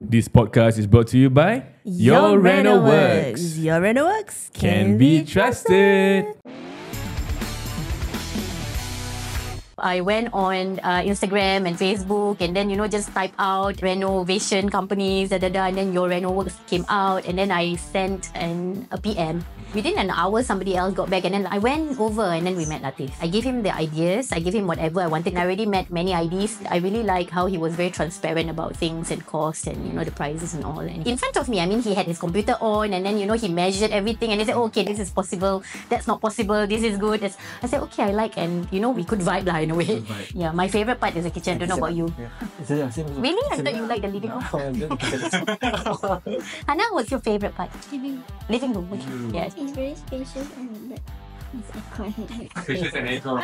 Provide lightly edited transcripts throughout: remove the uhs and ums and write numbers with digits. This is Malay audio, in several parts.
This podcast is brought to you by Your RenoWorks. Your RenoWorks Can be trusted. I went on Instagram and Facebook and then, just type out renovation companies, and then your RenoWorks came out, and then I sent a PM. Within an hour, somebody else got back, and then I went over and then we met Latif. I gave him the ideas. I gave him whatever I wanted. I already met many IDs. I really like how he was very transparent about things and cost and, the prices and all. And in front of me, he had his computer on, and then, he measured everything and he said, okay, this is possible. That's not possible. This is good. I said, okay, I like, and, we could vibe in a way. Yeah, my favorite part is the kitchen. I don't know about you. Yeah. Really? I thought you like the living room. Hannah, what's your favorite part? Living room. Okay. Yes. It's very spacious and it's iconic. Spacious and aircon.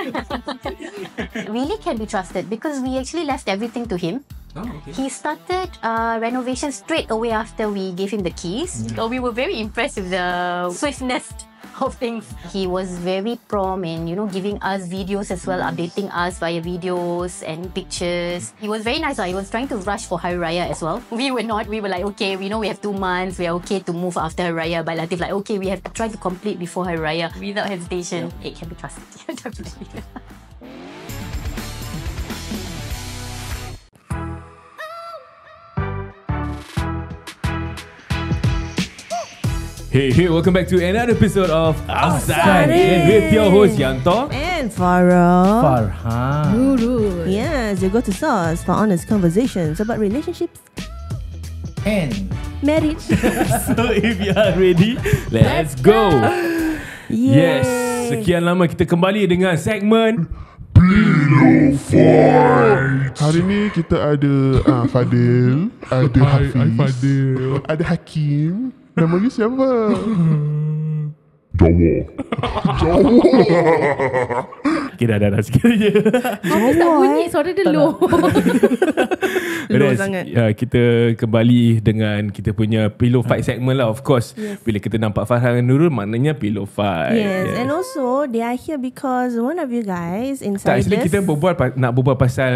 Really can be trusted because we actually left everything to him. Oh, okay. He started renovation straight away after we gave him the keys. So we were very impressed with the swiftness of things. He was very prompt in, giving us videos as well, updating us via videos and pictures. He was very nice. He was trying to rush for Hari Raya as well. We were not. We were like, okay, we know we have 2 months. We are okay to move after Hari Raya. But Latif okay, we have to try to complete before Hari Raya without hesitation. It can be trusted. Definitely. Hey, welcome back to another episode of Outside with your host Yanto and Farah. Farhan. Nurul. Yes, your go-to source for honest conversations about relationships And marriage. So if you are ready, let's go. Yes, sekian lama kita kembali dengan segmen Pillow Fight. Hari ni kita ada Fadil, ada Hafiz, ada Hakim. Nama you siapa? Jawa. Okay, dah sikit je. Hafiz tak bunyi, suara dia low. Low sangat. Kita kembali dengan kita punya Pillow Fight segment lah. Of course, bila kita nampak Farhan dan Nurul, maknanya Pillow Fight. Yes, and also they are here because one of you guys Tak, inside actually kita nak berbual pasal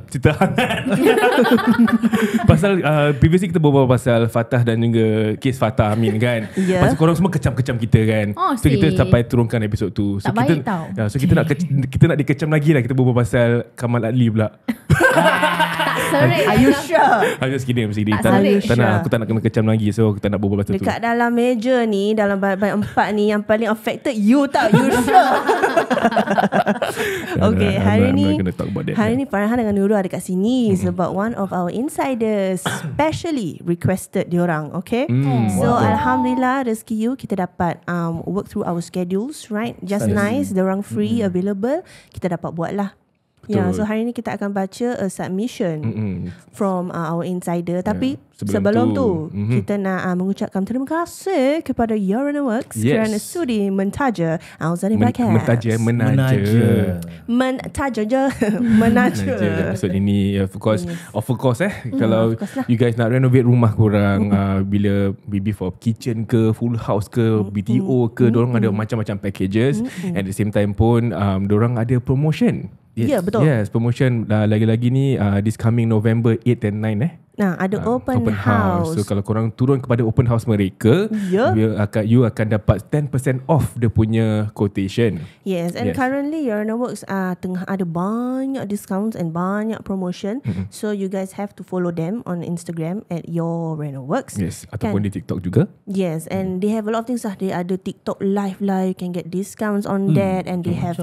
cerita hangat. Pasal previously kita berbual pasal Fatah dan juga kes Fatah Amin kan. Pasal korang semua kecam-kecam kita kan. So kita sampai turunkan episod tu. So tak kita, baik tau. So kita nak dikecam lagi lah. Kita berbual pasal Kamal Adli pula. Are you sure? I'm just kidding. Aku tak nak kena kecam lagi. So kita nak berbual pasal tu. Dekat dalam meja ni, dalam banyak 4 ni, yang paling affected you tau. You sure? Okay, hari ni Farhan dengan Nurul ada kat sini sebab one of our insiders specially requested diorang. Okay, so Alhamdulillah rezeki you kita dapat work through our schedules, right? Just nice, diorang free, available, kita dapat buat lah. Yeah, so hari ni kita akan baca a submission from our insider. Tapi sebelum tu kita nak mengucapkan terima kasih kepada Your RenoWorks kerana sudi mentaja Outside Podcast. Menaja episod ini. Of course, kalau you guys nak renovate rumah korang, bila before kitchen ke, full house ke, BTO ke, dorang ada macam-macam packages. At the same time pun dorang ada promotion. Ya, betul. Yes, promotion lagi-lagi ni this coming November 8 and 9 Nah, ada open house. So kalau korang turun kepada open house mereka, you akan dapat 10% off dia punya quotation. Yes, and currently Your RenoWorks tengah ada banyak discounts and banyak promotion. So you guys have to follow them on Instagram at Your RenoWorks. Yes, ataupun di TikTok juga. Yes, and they have a lot of things lah. They ada TikTok live lah, you can get discounts on that, and they have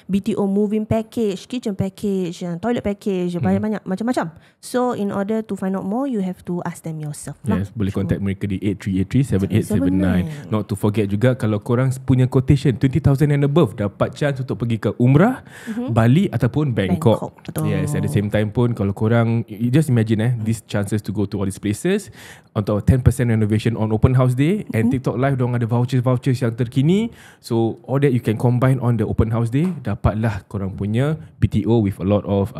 BTO moving package, kitchen package, toilet package, banyak macam-macam. So in order to find out more, you have to ask them yourself. Yes, boleh contact mereka di 83837879. Not to forget juga, kalau korang punya quotation 20,000 and above, dapat chance untuk pergi ke Umrah, Bali ataupun Bangkok. Betul. Yes, at the same time pun kalau korang, you just imagine these chances to go to all these places untuk 10% renovation on open house day, and TikTok live dorang ada vouchers yang terkini. So all that you can combine on the open house day, dapatlah korang punya BTO with a lot of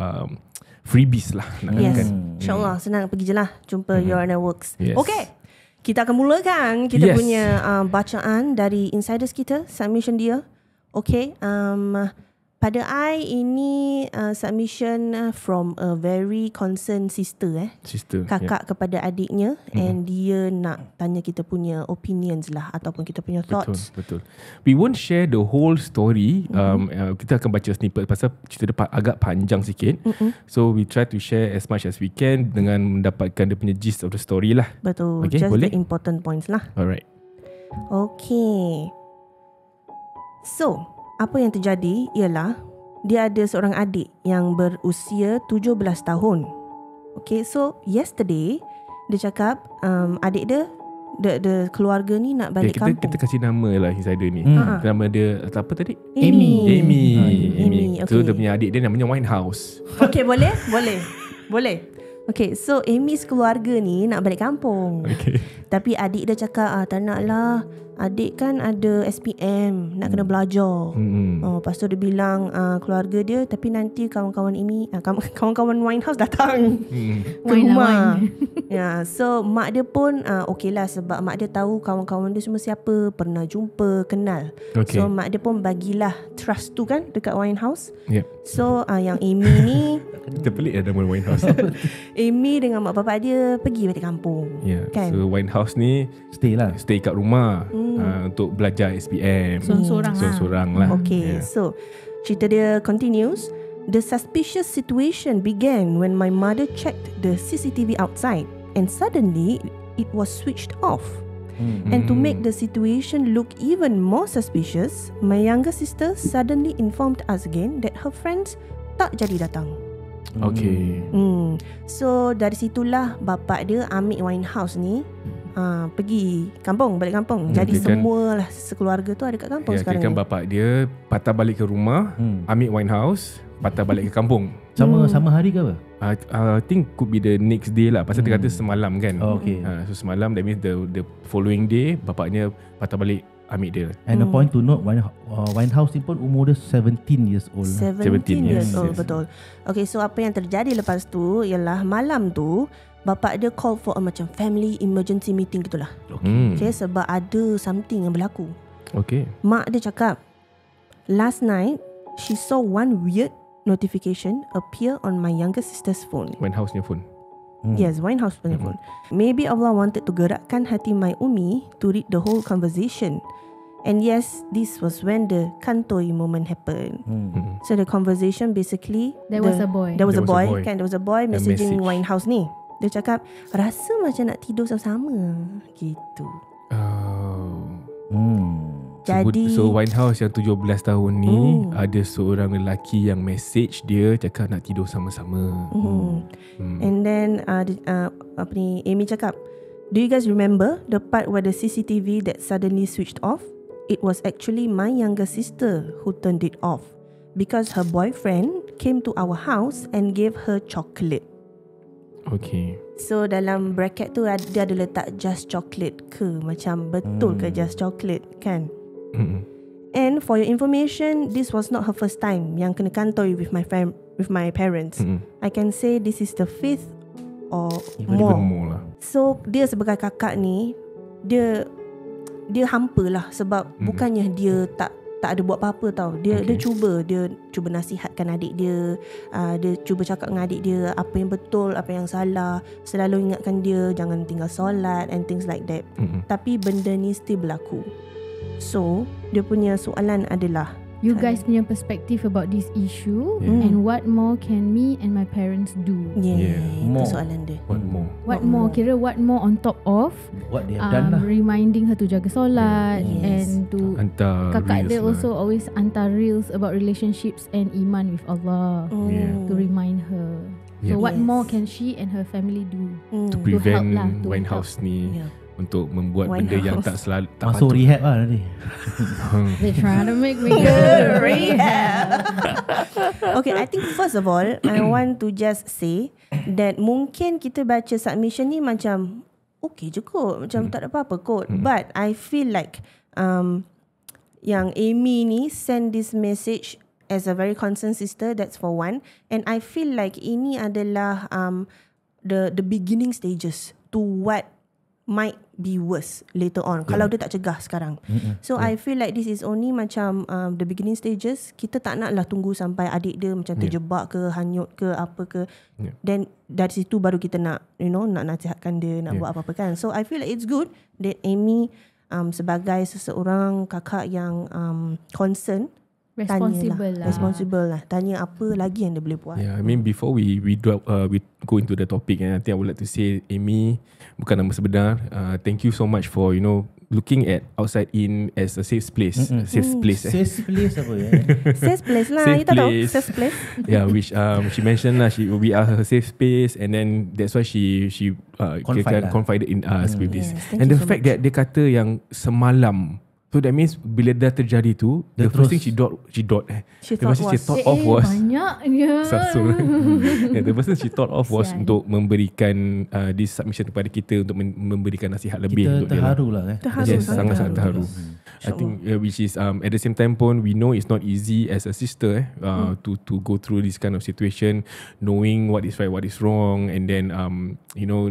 freebies lah. Yes, insyaAllah senang pergi je lah jumpa Your RenoWorks. Okay, kita akan mulakan kita punya bacaan dari insiders kita, submission dia. Okay, Pada I ini submission from a very concerned sister kakak kepada adiknya, and dia nak tanya kita punya opinions lah ataupun kita punya thoughts. Betul. We won't share the whole story. Kita akan baca snippet pasal cerita dia agak panjang sikit. So we try to share as much as we can dengan mendapatkan dia punya gist of the story lah. Betul. Okay, Just boleh? the important points lah. Alright. Okay. So, apa yang terjadi ialah dia ada seorang adik yang berusia 17 tahun. Okay, so yesterday dia cakap adik dia, the keluarga ni nak balik kampung. Kita kasih nama lah insider ni. Nama dia apa tadi? Amy. So Okay. dia punya adik dia namanya Winehouse. Okay, boleh? Okay, so Amy's keluarga ni nak balik kampung. Okay. Tapi adik dia cakap, tak nak lah. Adik kan ada SPM, nak kena belajar. Lepas tu dia bilang keluarga dia, tapi nanti kawan-kawan Amy, kawan-kawan Winehouse datang ke rumah. So mak dia pun okey lah, sebab mak dia tahu kawan-kawan dia semua siapa, pernah jumpa, kenal. Okay. So mak dia pun bagilah trust tu kan dekat Winehouse. Yep. So yang Amy ni Kita pelik ada nama Winehouse. Amy dengan mak bapak dia pergi balik kampung. Kan? So Winehouse ni stay kat rumah untuk belajar SPM. Sorang-sorang lah. Okay, so cerita dia continues. The suspicious situation began when my mother checked the CCTV outside and suddenly it was switched off. And to make the situation look even more suspicious, my younger sister suddenly informed us again that her friends tak jadi datang. Okay. So dari situlah bapak dia ambil Winehouse ni pergi kampung, balik kampung. Jadi semualah sekeluarga tu ada kat kampung sekarang kan ni. bapak dia patah balik ke rumah, ambil Winehouse, patah balik ke kampung. Sama hari ke apa? I think could be the next day lah. Pasal dia kata semalam kan. Okay. So semalam, that means the following day bapaknya patah balik ambil dia. And a point to note, Winehouse ni pun umur dia 17 years old. 17 years old, yes. betul. Okay, so apa yang terjadi lepas tu ialah malam tu bapak dia call for a macam family emergency meeting gitulah. Okay, sebab ada something yang berlaku. Okay. Mak dia cakap last night she saw one weird notification appear on my younger sister's phone. Winehouse ni phone. Yes, Winehouse punya phone. Maybe Allah wanted to gerakkan hati my Umi to read the whole conversation. And yes, this was when the kantoi moment happened. So the conversation basically There was a boy. There was a There was a boy boy. kan. There was a boy messaging message. Winehouse ni. Dia cakap rasa macam nak tidur sama-sama gitu. Jadi So Winehouse yang 17 tahun ni ada seorang lelaki yang message dia cakap nak tidur sama-sama. And then apa ni, Amy cakap, do you guys remember the part where the CCTV that suddenly switched off? It was actually my younger sister who turned it off because her boyfriend came to our house and gave her chocolate. Okay. So dalam bracket tu dia ada letak just chocolate ke? Macam betul ke just chocolate kan? And for your information, this was not her first time yang kena kantoi with my parents. I can say this is the 5th or Even more. more lah. So dia sebagai kakak ni, dia hampa lah sebab bukannya dia tak ada buat apa-apa tau. Dia cuba nasihatkan adik dia. Dia cuba cakap dengan adik dia apa yang betul, apa yang salah. Selalu ingatkan dia jangan tinggal solat and things like that. Tapi benda ni still berlaku. So dia punya soalan adalah, You guys punya perspective about this issue and what more can me and my parents do? itu More. soalan dia. What more? What more? Kira what more on top of What they have done lah. reminding her to jaga solat Yes. and to Hantar kakak reels dia lah. also always hantar reels about relationships and iman with Allah to remind her. So Yeah. what Yes. more can she and her family do? to prevent help lah, to Winehouse ni Yeah. untuk membuat Winehouse. benda yang tak selalu tak Masuk patut. rehab lah nanti. They trying to make me go to rehab. Okay, I think first of all I want to just say that mungkin kita baca submission ni macam okay je kot, macam tak ada apa-apa kot. But I feel like yang Amy ni send this message as a very concerned sister, that's for one. And I feel like ini adalah the beginning stages to what might be worse later on kalau dia tak cegah sekarang. So I feel like this is only macam the beginning stages. Kita tak naklah tunggu sampai adik dia macam terjebak ke, hanyut ke, apa ke. Then dari situ baru kita nak nak nasihatkan dia, nak buat apa-apa kan. So I feel like it's good that Amy sebagai seseorang kakak yang concern, responsible lah. Tanya apa lagi yang dia boleh buat. Yeah, I mean before we go into the topic, I think I would like to say, Amy, bukan nama sebenar, thank you so much for looking at Outside In as a safe place. Safe place. Safe place apa ya? Safe place lah. You tahu safe place. Yeah, which she mentioned lah, we are her safe space, and then that's why she confided in us with this. And the fact that dia kata yang semalam, so that means bila dah terjadi tu, the first thing she thought of was banyaknya. The first thing she thought of was untuk memberikan this submission kepada kita, untuk memberikan nasihat lebih kita untuk dia. Terharu lah. Yes, sangat-sangat terharu. I think which is at the same time pun we know it's not easy as a sister to go through this kind of situation, knowing what is right, what is wrong, and then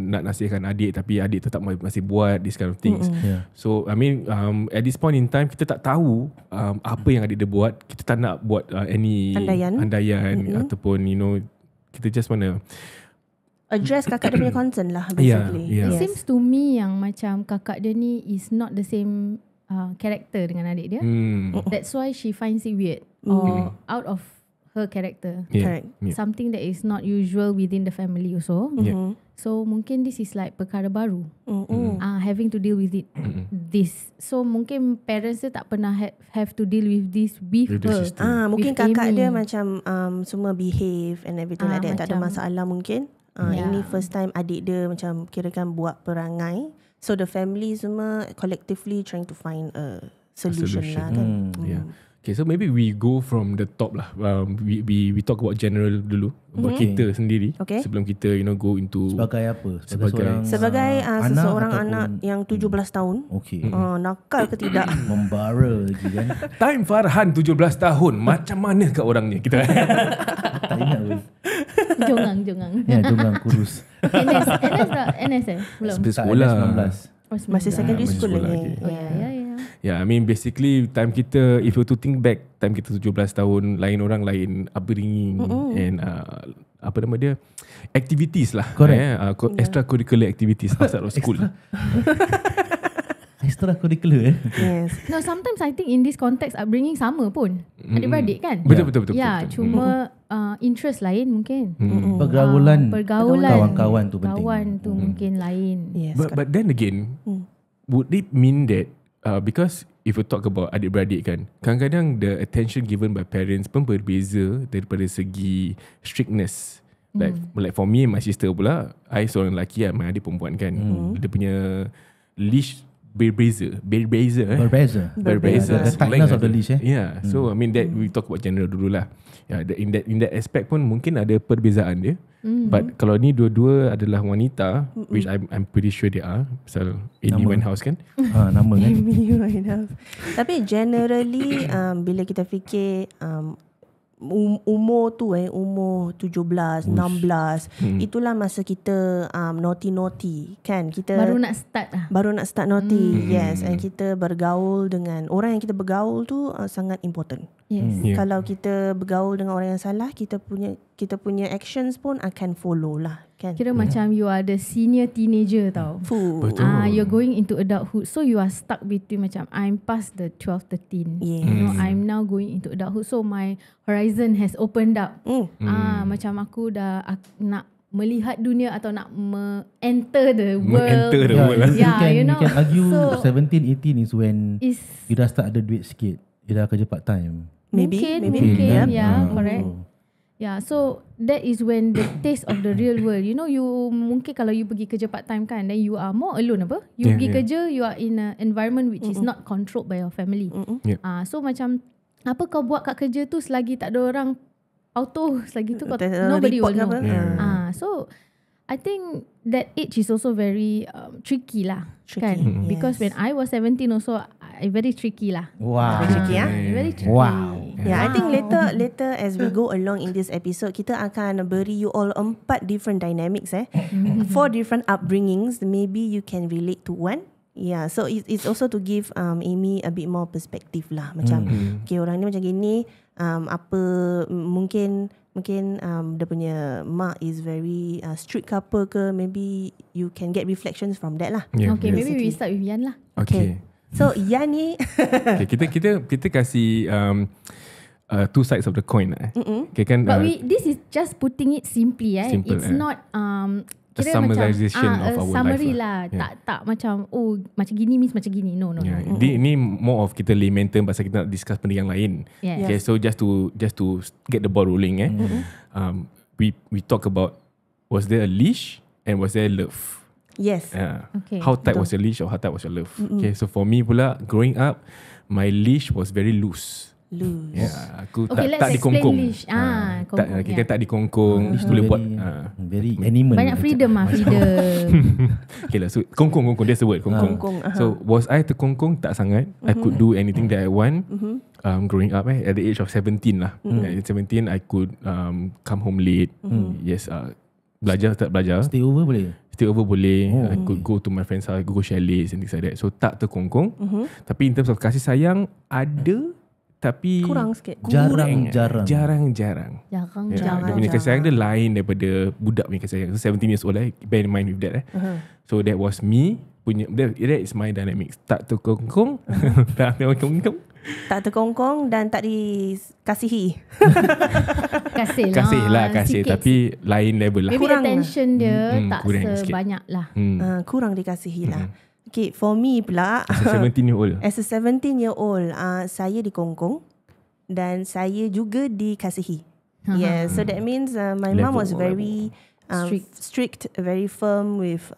nak nasihatkan adik tapi adik tetap masih buat this kind of things. So I mean at this point in time kita tak tahu apa yang adik dia buat. Kita tak nak buat any andaian ataupun kita just wanna address kakak dia punya concern lah basically. It seems to me yang macam kakak dia ni is not the same character dengan adik dia. That's why she finds it weird or out of her character. Correct. Something that is not usual within the family also. So mungkin this is like perkara baru. Having to deal with it. This. So mungkin parents dia tak pernah have to deal with this with her. Mungkin kakak dia macam semua behave and everything like that. Tak ada masalah mungkin. Ini first time adik dia macam kirakan buat perangai. So the family semua collectively trying to find a solution. Lah kan. Okay, so maybe we go from the top lah. We talk about general dulu, about kita sendiri. Sebelum kita go into sebagai apa? Sebagai seseorang anak yang 17 tahun. Nakal ke tidak? Membara lagi kan. Time Farhan 17 tahun. Macam mana ke orangnya kita? Tak ingat pun. Jongang. Ya, jongang kurus. NS belum. Sekolah 19. Masih secondary school lagi. Yeah, I mean basically time kita, if you to think back, time kita 17 tahun, lain orang, lain upbringing and apa nama dia, activities lah. Extracurricular activities outside of school. Extracurricular Yes. No, sometimes I think in this context upbringing sama pun. Adik-beradik kan? Betul. Cuma interest lain mungkin. Pergaulan kawan-kawan tu penting. Kawan tu mungkin lain. Yes. But then again, would it mean that because if you talk about adik-beradik kan, kadang-kadang the attention given by parents pun berbeza daripada segi strictness. Like for me and my sister pula, I seorang lelaki kan, my adik perempuan kan, dia punya leash berbeza. The tightness of the leash So I mean that we talk about general dulu lah. In that aspect pun mungkin ada perbezaan dia. But kalau ni dua-dua adalah wanita, which I'm pretty sure they are. Pasal Amy Winehouse kan. Nama kan. Amy Winehouse. Tapi generally bila kita fikir umur tu umur 17, 16, itulah masa kita naughty kan. Kita baru nak start naughty. Yes, and kita bergaul dengan orang yang kita bergaul tu sangat important. Yes. Kalau kita bergaul dengan orang yang salah, kita punya actions pun akan follow lah kan. Kira macam you are the senior teenager tau. Betul. You're going into adulthood, so you are stuck between macam I'm past the 12, 13. I'm now going into adulthood, so my horizon has opened up. Macam aku dah nak melihat dunia atau nak enter the world. You can argue 17, 18 is when you dah start ada duit sikit. You dah kerja part time. Maybe. Correct. So that is when the taste of the real world. You mungkin kalau you pergi kerja part time kan, then you are more alone apa? You pergi kerja, you are in an environment which is not controlled by your family. So macam apa kau buat kat kerja tu selagi tak ada orang auto, selagi tu nobody will know. So I think that age is also very tricky lah kan. Because when I was 17 also, very tricky lah. Wow. Very tricky, ya? Very tricky. Wow. Yeah, I think later as we go along in this episode, kita akan beri you all 4 different dynamics 4 different upbringings. Maybe you can relate to one. Yeah, so it's also to give Amy a bit more perspective lah. Macam okay, orang ni macam gini, apa mungkin dia punya mak is very strict ke apa ke, maybe you can get reflections from that lah. Okay, maybe we start with Yan lah. Okay. So Yan ni okay, kita kasih two sides of the coin okay, kan, but this is just putting it simply simple, it's not a summarization of our summary life lah. Tak macam macam gini means macam gini. No. Ini more of kita layman term pasal kita nak discuss benda yang lain. Okay, so just to get the ball rolling we talk about, was there a leash and was there love? Yes. Okay. How tight was your leash or how tight was your love? Okay, so for me pula, growing up, my leash was very loose. Aku tak dikongkong. Tak dikongkong. Boleh buat very animal. Banyak freedom freedom. Okay lah, so kongkong, that's the word, kongkong. So was I terkongkong? Tak sangat. I could do anything that I want. Growing up at the age of 17 lah. At 17 I could come home late. Yes, belajar tak belajar. Stay over boleh? Stay over boleh. I could go to my friend's house, go chalets and things like that. So tak terkongkong. Tapi in terms of kasih sayang, ada, tapi kurang sikit. Jarang. Dia punya kasih sayang dia lain daripada budak punya kasih sayang. So 17 years old bear in mind with that So that was me punya, that is my dynamics. Tak terkongkong. Tak terkongkong. Tak terkongkong dan tak dikasihi. Kasih lah, tapi lain level lah. Maybe kurang attention dia tak sebanyak lah. Kurang dikasihi lah. Okay, for me pula as a 17-year-old, saya dikongkong dan saya juga dikasihi. So that means my mom was very strict, very firm with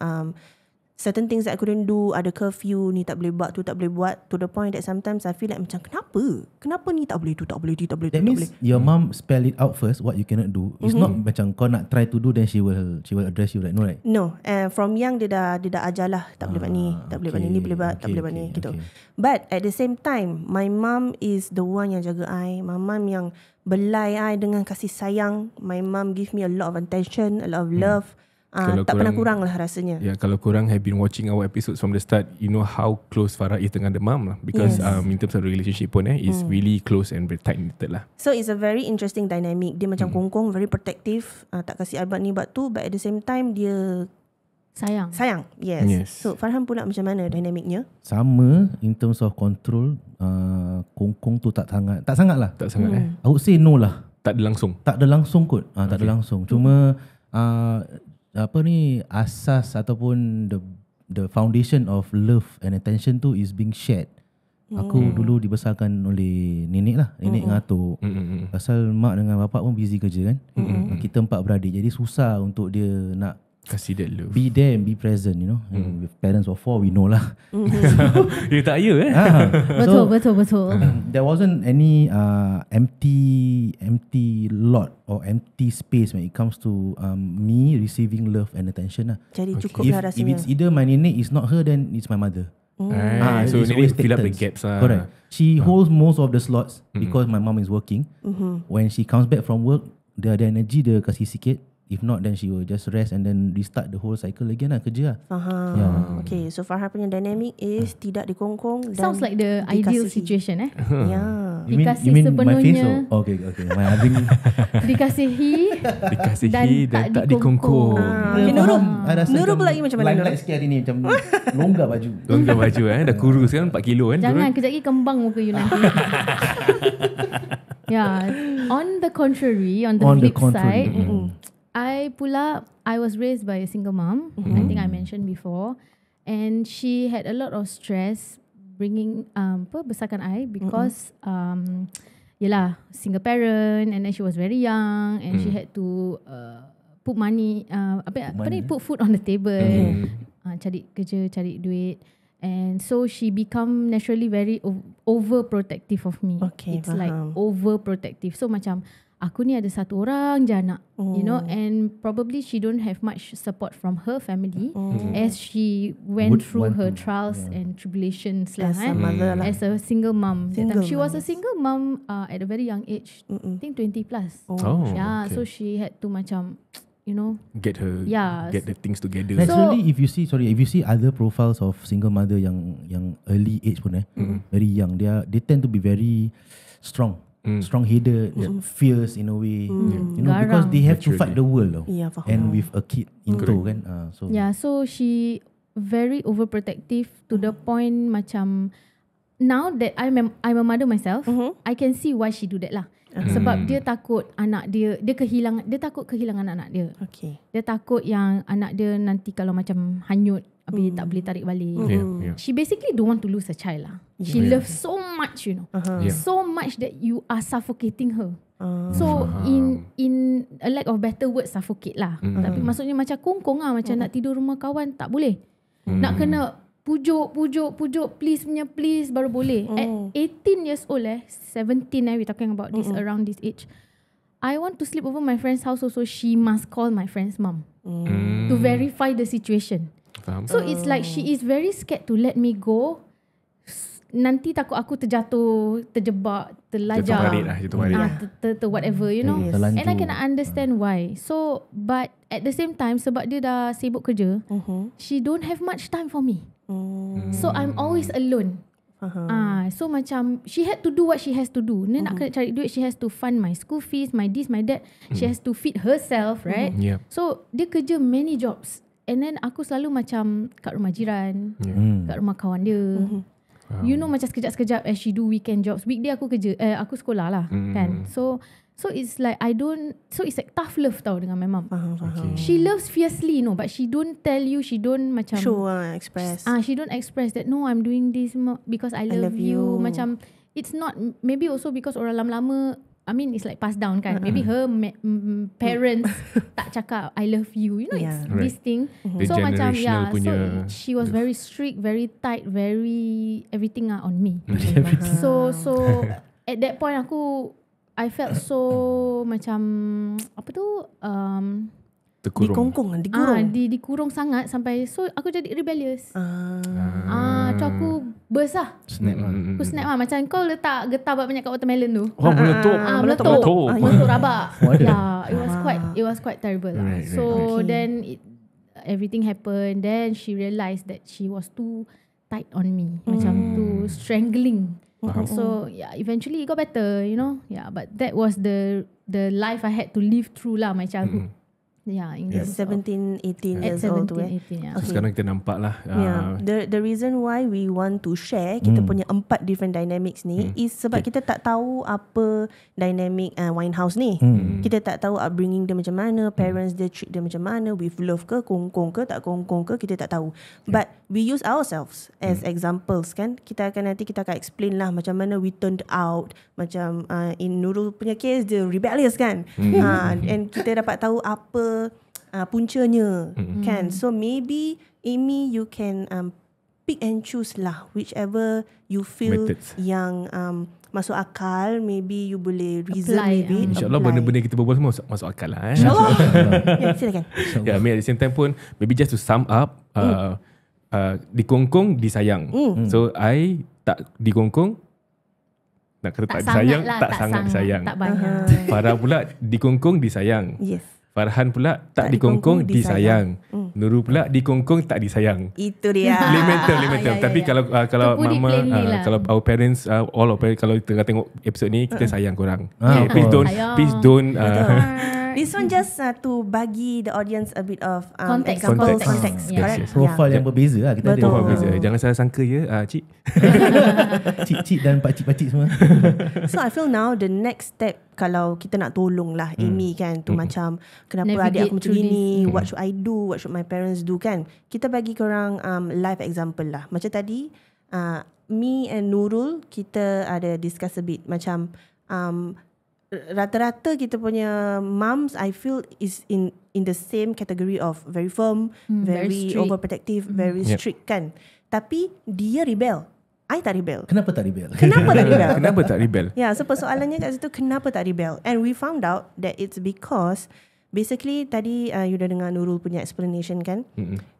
certain things that I couldn't do. Ada curfew, ni tak boleh buat, tu tak boleh buat, to the point that sometimes I feel like macam kenapa ni tak boleh, tu tak boleh, tu tak boleh. That means your mom spell it out first what you cannot do. It's not macam kau nak try to do then she will address you, right? No, right? No, from young dia dah ajar lah, tak boleh buat ni, tak boleh buat ni boleh buat, tak boleh buat ni gitu. But at the same time, my mom is the one yang jaga I. My mom yang belai I dengan kasih sayang. My mom give me a lot of attention, a lot of love. Tak pernah kurang lah rasanya. Kalau korang have been watching our episodes from the start, you know how close Farah is dengan the mom lah. Because in terms of relationship pun is really close and very tight knitted lah. So it's a very interesting dynamic. Dia macam kongkong, very protective, tak kasih I buat ni buat tu, but at the same time dia sayang. Yes. So Farhan pula macam mana dynamicnya? Sama in terms of control. Kongkong tu tak sangat lah. Tak sangat I would say no lah. Tak ada langsung kot. Tak ada langsung. Cuma asas ataupun the foundation of love and attention tu is being shared. Aku dulu dibesarkan oleh nenek lah, nenek dengan atuk. Pasal mak dengan bapak pun busy kerja kan. Kita 4 beradik, jadi susah untuk dia nak kasih that love. Be there and be present, you know. With parents of 4, we know lah. You tak Betul. There wasn't any empty lot or empty space when it comes to me receiving love and attention lah. Jadi cukup lah rasanya. If it's either my nenek is not her, then it's my mother. So nenek fill up the gaps lah. Correct. She holds most of the slots because my mom is working. When she comes back from work, dia ada energy, dia kasih sikit. If not, then she will just rest and then restart the whole cycle again lah, kerja lah. Faham. Okay, so Farhan punya dynamic is tidak dikongkong dan sounds like the ideal situation You mean my face? Okay. Dikasihi dan tak dikongkong. Nurul pula lagi macam mana? Limelight sikit hari ni, macam longgar baju. Dah kurus kan, 4 kilo kan. Jangan, kejap lagi kembang muka you nanti. On the contrary, on the flip side, I was raised by a single mom. I think I mentioned before, and she had a lot of stress besarkan I because single parent, and then she was very young and she had to put money put food on the table, cari kerja, cari duit. And so she become naturally very overprotective of me. It's like overprotective. So macam aku ni ada satu orang je anak, you know, and probably she don't have much support from her family as she went through her trials and tribulations lah, As a mother lah. as a single mom. Single She mom, was a single mom at a very young age, I think 20 plus. Yeah, okay. so she had to macam, you know, Get the things together. Naturally, if you see other profiles of single mother yang early age pun very young, they tend to be very strong-headed, fierce in a way, you know, because they have to fight the world, Yeah, faham. and with a kid in tow kan. So yeah, so she very overprotective to the point macam now that I'm a mother myself, I can see why she do that lah. Sebab dia takut anak dia takut kehilangan anak dia. Okay. Dia takut yang anak dia nanti kalau macam hanyut habis tak boleh tarik balik. Yeah. She basically don't want to lose a child lah. She loves so much, you know. Yeah. So much that you are suffocating her. So in a lack of better word, suffocate lah. Tapi maksudnya macam kongkong lah, macam nak tidur rumah kawan tak boleh. Nak kena pujuk please baru boleh. At 18 years old 17 we talking about this around this age. I want to sleep over my friend's house also, she must call my friend's mom to verify the situation. Faham? So it's like she is very scared to let me go. Nanti takut aku terjatuh, terjebak, terlajak, Jatuh balik. whatever, you know. terlanjur. And I can understand why. So but at the same time, sebab dia dah sibuk kerja, she don't have much time for me. So I'm always alone. So macam she had to do what she has to do. Ni nak kena cari duit, she has to fund my school fees, my this, my that. She has to feed herself, right? Yeah. So dia kerja many jobs. And then aku selalu macam kat rumah jiran, kat rumah kawan dia. You know, macam sekejap-sekejap as she do weekend jobs. Weekday aku kerja, aku sekolah lah, kan. So it's like so it's like tough love tau dengan my mom. She loves fiercely, no, but she don't tell you, she don't macam express. she don't express that, no, I'm doing this because I love you. Macam it's not, maybe also because orang lama-lama, I mean it's like passed down kan. Maybe her parents tak cakap I love you. You know, it's this thing. The So macam generational punya so she was very strict, very tight, very everything on me. So at that point I felt so macam apa tu Terkurung. dikurung sangat sampai so aku jadi rebellious. Tu aku burst lah. Aku snap lah. Macam kau letak getah banyak kat watermelon tu. Meletup rabak. Yeah, it was quite terrible lah. So then everything happened. Then she realised that she was too tight on me. Macam too strangling. So yeah, eventually it got better, you know. Yeah, but that was the life I had to live through lah, my childhood. Yeah, in terms 17, 18 at years old 17, 18, yeah. So sekarang kita nampak lah. The reason why we want to share kita punya 4 different dynamics ni is sebab kita tak tahu apa dynamic Winehouse ni. Kita tak tahu upbringing dia macam mana, parents dia treat dia macam mana, with love ke, kongkong ke, tak kongkong ke, kita tak tahu. But we use ourselves as examples kan. Kita akan explain lah macam mana we turned out. Macam in Nurul punya case, dia rebellious kan. And kita dapat tahu apa puncanya kan. So maybe Amy, you can pick and choose lah whichever you feel methods yang masuk akal. Maybe you boleh reason Apply, with it. InsyaAllah benda-benda kita berbual semua masuk akal lah. InsyaAllah. Silakan. I mean at the same time pun, maybe just to sum up, dikongkong disayang. So I tak dikongkong, nak kata tak disayang, tak sangat disayang. Tak banyak. Farah pula dikongkong disayang. Yes. Farhan pula tak dikongkong disayang. Nurul pula dikongkong tak disayang. Itu dia. Limited. Ya, Tapi kalau To put it mama, plainly lah. kalau our parents, all our parents, kalau tengah tengok episod ni, kita sayang korang. of Please don't, Sayang. please don't. This one just to bagi the audience a bit of Context. example, Context. context. Yeah. Correct? Profile yang berbeza lah kita Betul. Faham ada. beza. Jangan salah sangka ya, Cik. Cik-cik dan pakcik-pakcik semua. So I feel now the next step kalau kita nak tolong lah Amy kan tu macam kenapa Navigate adik aku macam through gini, what should I do, what should my parents do kan. Kita bagi korang live example lah. Macam tadi me and Nurul kita ada discuss a bit macam rata-rata kita punya moms I feel is in the same category of very firm, very very strict. overprotective, very strict kan. Tapi dia rebel. I tak rebel. Kenapa tak rebel? Kenapa tak rebel? Kenapa tak rebel? Yeah, so persoalannya kat situ, kenapa tak rebel? And we found out that it's because basically tadi you dah dengar Nurul punya explanation kan.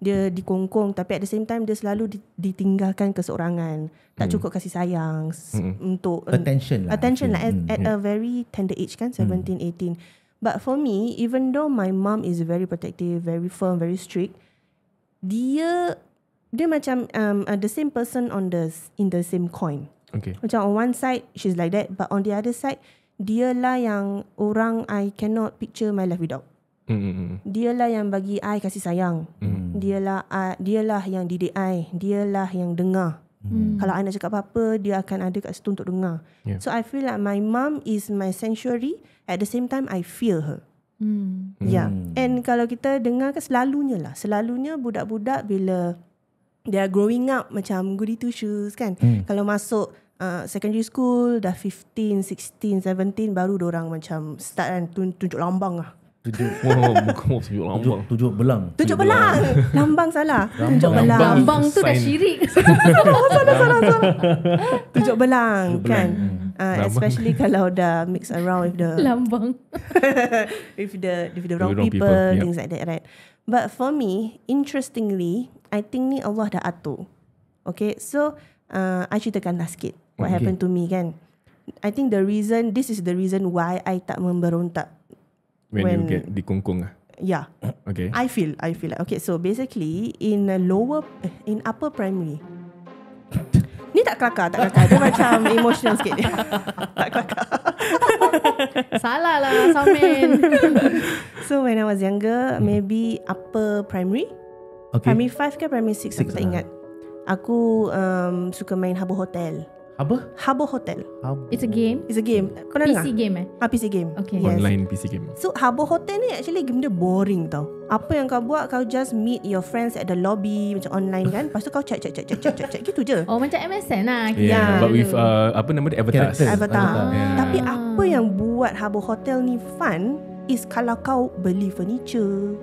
Dia dikongkong tapi at the same time dia selalu ditinggalkan keseorangan. Tak cukup kasih sayang untuk Attention lah at a very tender age kan, 17, 18. But for me, even though my mom is very protective, very firm, very strict, dia macam the same person in the same coin. Okay. Macam on one side she's like that, but on the other side dialah yang orang I cannot picture my life without. Dialah yang bagi I kasih sayang. Dialah yang didik I. Dialah yang dengar. Kalau I nak cakap apa-apa, dia akan ada kat situ untuk dengar. So I feel like my mom is my sanctuary. At the same time I feel her. Yeah. And kalau kita dengar kan selalunya budak-budak bila they are growing up macam goody two shoes kan. Kalau masuk secondary school dah 15, 16, 17 baru diorang macam start kan tunjuk lambang lah. Tunjuk lambang. Tunjuk belang. Tunjuk belang. Lambang salah. Tunjuk belang. Lambang tu dah syirik. Salah. Tunjuk belang kan. Especially kalau dah mix around with the Lambang. with the wrong people, things like that, right? But for me, interestingly, I think ni Allah dah atur. Okay, so I ceritakan lah sikit what happened to me kan. I think this is the reason why I tak memberontak when you get dikongkong lah. Yeah. Okay. I feel like, okay, so basically in upper primary. Ni tak kelakar. Dia macam emotional sikit. Tak kelakar. Salah lah Samin. So when I was younger, maybe upper primary. Okay. Primary 5 ke primary 6 aku tak ingat. Aku suka main Habbo Hotel. Apa? Habbo Hotel. It's a game. It's a game. Kau nak dengar? PC game PC game. Okay. Yes. Online PC game. So Habbo Hotel ni actually game dia boring tau. Apa yang kau buat, kau just meet your friends at the lobby macam online kan. Lepas tu kau chat gitu je. Oh macam MSN lah. Yeah, but with apa nama dia, avatars. Avatar. Yeah. Tapi apa yang buat Habbo Hotel ni fun is kalau kau beli furniture.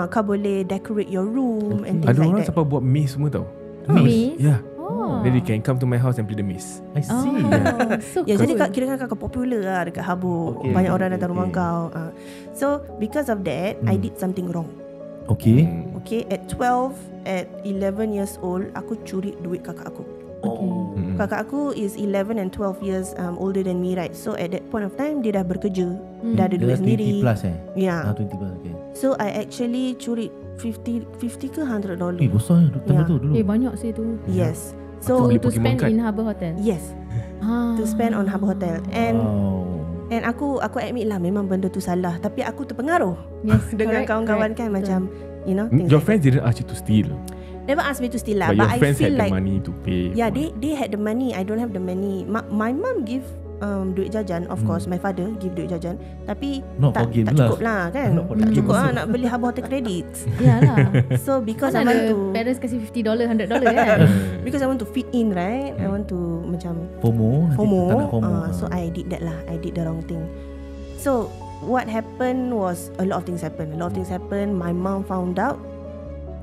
Kau boleh decorate your room and things Ada like orang that. sampai buat maze semua tau. Maze? Yeah. Oh. Then they can come to my house and play the maze. I see. So Ya, cool. jadi kira kau popular lah dekat Habbo. Banyak orang datang rumah kau. So because of that, I did something wrong. Okay. Okay, at 12, at 11 years old, aku curi duit kakak aku. Kakak aku is 11 and 12 years older than me, right? So at that point of time, dia dah bekerja. Dah ada duit Dia sendiri. 20 plus Ya. 20 plus, okay. So I actually curi 50 ke $100. Besar time tu dulu. banyak sih tu. Yes. So So to spend Pokemon in Harbour Hotel. yes, to spend on Habbo Hotel. And aku admit lah memang benda tu salah. Tapi aku terpengaruh Yes, dengan correct, kawan-kawan kan betul. macam you know things Your like friends didn't ask you to steal, that. Never ask me to steal lah. but your But I friends feel had the like money to pay. yeah, they had the money. I don't have the money. My mom give duit jajan. Of course my father give duit jajan. Tapi Not for tak game cukup lah. lah kan. Not for Tak game cukup also. lah nak beli Habbo Hotel credits. Yalah. So because I Mana want ada to parents kasih $50, $100 kan? because I want to fit in, right? I want to macam FOMO. Tak nak FOMO. So I did that lah. I did the wrong thing. So what happened was a lot of things happened. My mom found out.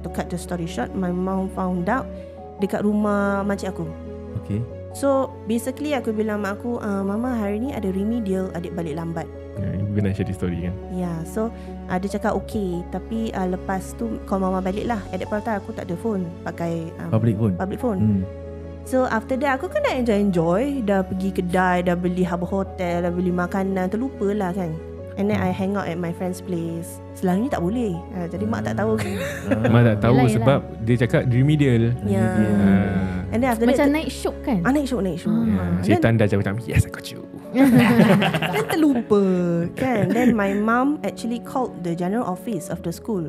To cut the story short, my mom found out dekat rumah makcik aku. Okay. So basically aku bilang mak aku, Mama hari ni ada remedial, adik balik lambat. Yeah, you pernah share the story kan? Ya, so dia cakap okay. Tapi lepas tu kalau Mama balik lah. At that point of time aku tak ada phone, pakai public phone. So after that aku kan dah enjoy. Dah pergi kedai, dah beli Habbo Hotel, dah beli makanan, terlupa lah kan. And then I hang out at my friend's place. Selalunya tak boleh. Jadi mak tak tahu. Mak tak tahu Yelah. sebab dia cakap remedial. Ya. And then after Macam that night shock kan? naik show. Syaitan dah macam yes, I got you. Then terlupa kan. Then my mom actually called the general office of the school.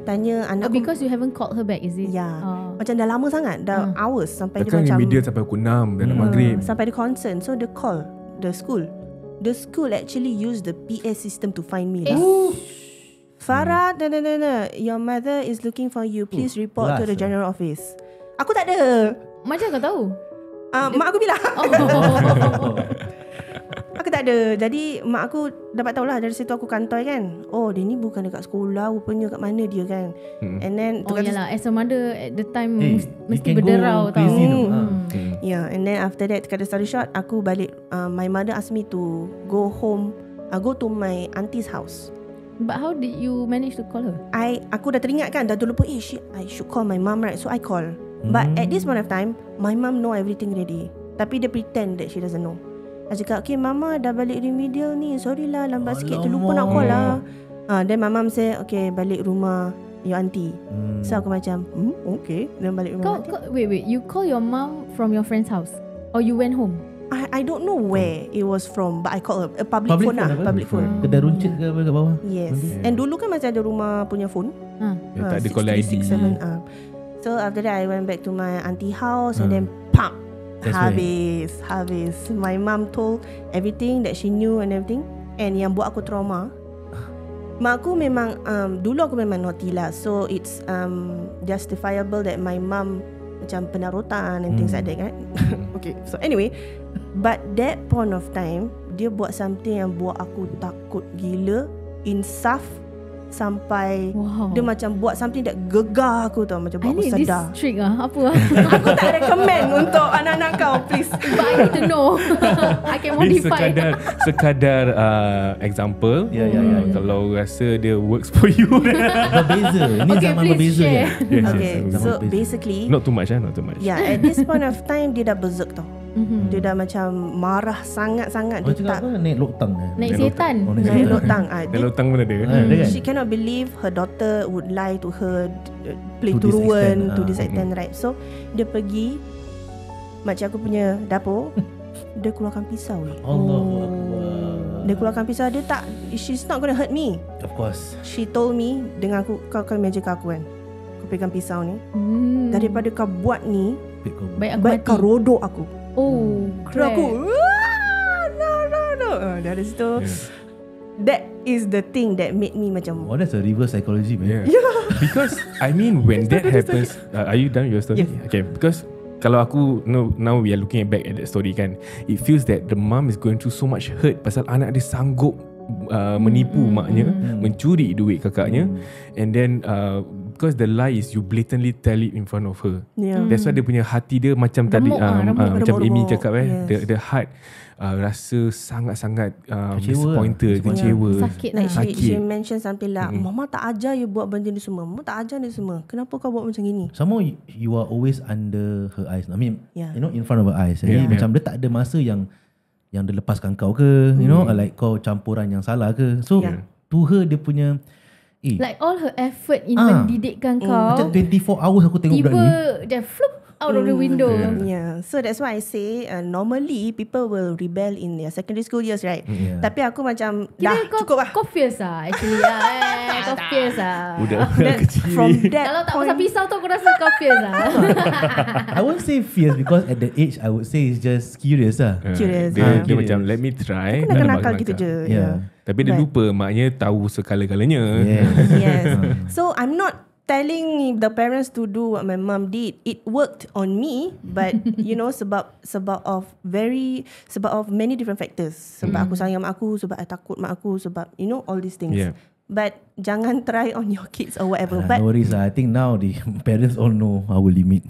Tanya anak Because you haven't called her back, is it? ya. Macam dah lama sangat, dah hours sampai Takkan dia macam remedial sampai pukul 6 dan maghrib. sampai dia concern. So dia call the school. The school actually use the PA system to find me lah. Farah, your mother is looking for you. Please report to the general office. Aku tak ada. Macam kau tahu? Mak aku bilang. Oh. Aku tak ada. Jadi mak aku dapat tahulah dari situ aku kantoi kan. Oh, dia ni bukan dekat sekolah, rupanya kat mana dia kan. And then yalah, as a mother at the time mesti can go berderau tau. crazy tu. Yeah, and then after that, to cut the story short, aku balik. My mother asked me to go home, go to my auntie's house. But how did you manage to call her? Aku dah teringat kan, dah terlupa, shit, I should call my mum, right? So I call. But at this point of time, my mum know everything already. Tapi dia pretend that she doesn't know. Dia cakap, okay, mama dah balik remedial ni, sorry lah, lambat sikit, terlupa nak call lah. Then my mum say, okay, balik rumah your auntie. So aku macam, okay. Then balik rumah auntie. Wait, you call your mum from your friend's house? Or you went home? I don't know where it was from, but I called her. Public phone lah. Public phone. Kedai runcit ke apa kat bawah? Yes. And dulu kan masih ada rumah punya phone. Tak ada caller ID. 637. So after that I went back to my auntie house and then pop. Habis. My mum told everything that she knew and everything. And yang buat aku trauma, mak aku memang dulu aku memang naughty lah. So it's justifiable that my mum macam penarutan and things like that kan. Okay, so anyway, but that point of time dia buat something yang buat aku takut gila, insaf, sampai dia macam buat something that gegar aku tau, macam buat aku sedar. This trick apa? Aku tak recommend untuk anak-anak kau, please. But I need to know. I can modify. Sekadar example. Kalau rasa dia works for you. Berbeza. Ini zaman berbeza kan. Okay, so basically not too much. Yeah, at this point of time dia dah berserk tau. Dia dah macam marah sangat-sangat. Dia cakap apa? Naik loktang. Naik setan. Naik loktang. Naik loktang mana dia? She cannot believe her daughter would lie to her, play to ruin to this extent, right? So dia pergi makcik aku punya dapur. Dia keluarkan pisau. Allahu Akbar. Dia keluarkan pisau. Dia tak, she's not gonna hurt me. Of course. She told me, dengan aku, kau imagine aku kan, kau pegang pisau ni, daripada kau buat ni, baik kau rodok aku. Oh, crap. Aku no. Dari situ that is the thing that made me macam, that's a reverse psychology, man. Because I mean when that happens, are you done with your story? Yes. Okay, because kalau aku now we are looking back at that story kan, it feels that the mom is going through so much hurt pasal anak dia sanggup menipu maknya, mencuri duit kakaknya, and then because the lie is you blatantly tell it in front of her. That's why dia punya hati dia macam tadi macam Amy cakap the heart rasa sangat-sangat disappointed, kecewa, sakit lah. She mention something like, mama tak ajar you buat benda ni semua, mama tak ajar ni semua, kenapa kau buat macam gini? Some more you are always under her eyes. I mean, you know, in front of her eyes. Jadi macam dia tak ada masa yang dia lepaskan kau ke, you know, like kau campuran yang salah ke. So to her dia punya like all her effort in mendidikkan kau, macam 24 hours aku tengok budak ni, dia flip out of the window. So that's why I say normally people will rebel in their secondary school years, right? Tapi aku macam dah cukup lah. Kau fierce lah actually. Kau fierce lah. Budak kecil. From that kalau tak pasal pisau tu aku rasa kau fierce lah. I won't say fierce because at that age I would say it's just curious lah. Curious. Dia macam let me try. Nakal gitu je. Tapi dia lupa maknya tahu segala-galanya. Yes. So I'm not telling the parents to do what my mom did. It worked on me, but you know, sebab of many different factors. Sebab aku sayang mak aku, sebab I takut mak aku, sebab you know all these things. But jangan try on your kids or whatever. But no worries lah. I think now the parents all know our limit.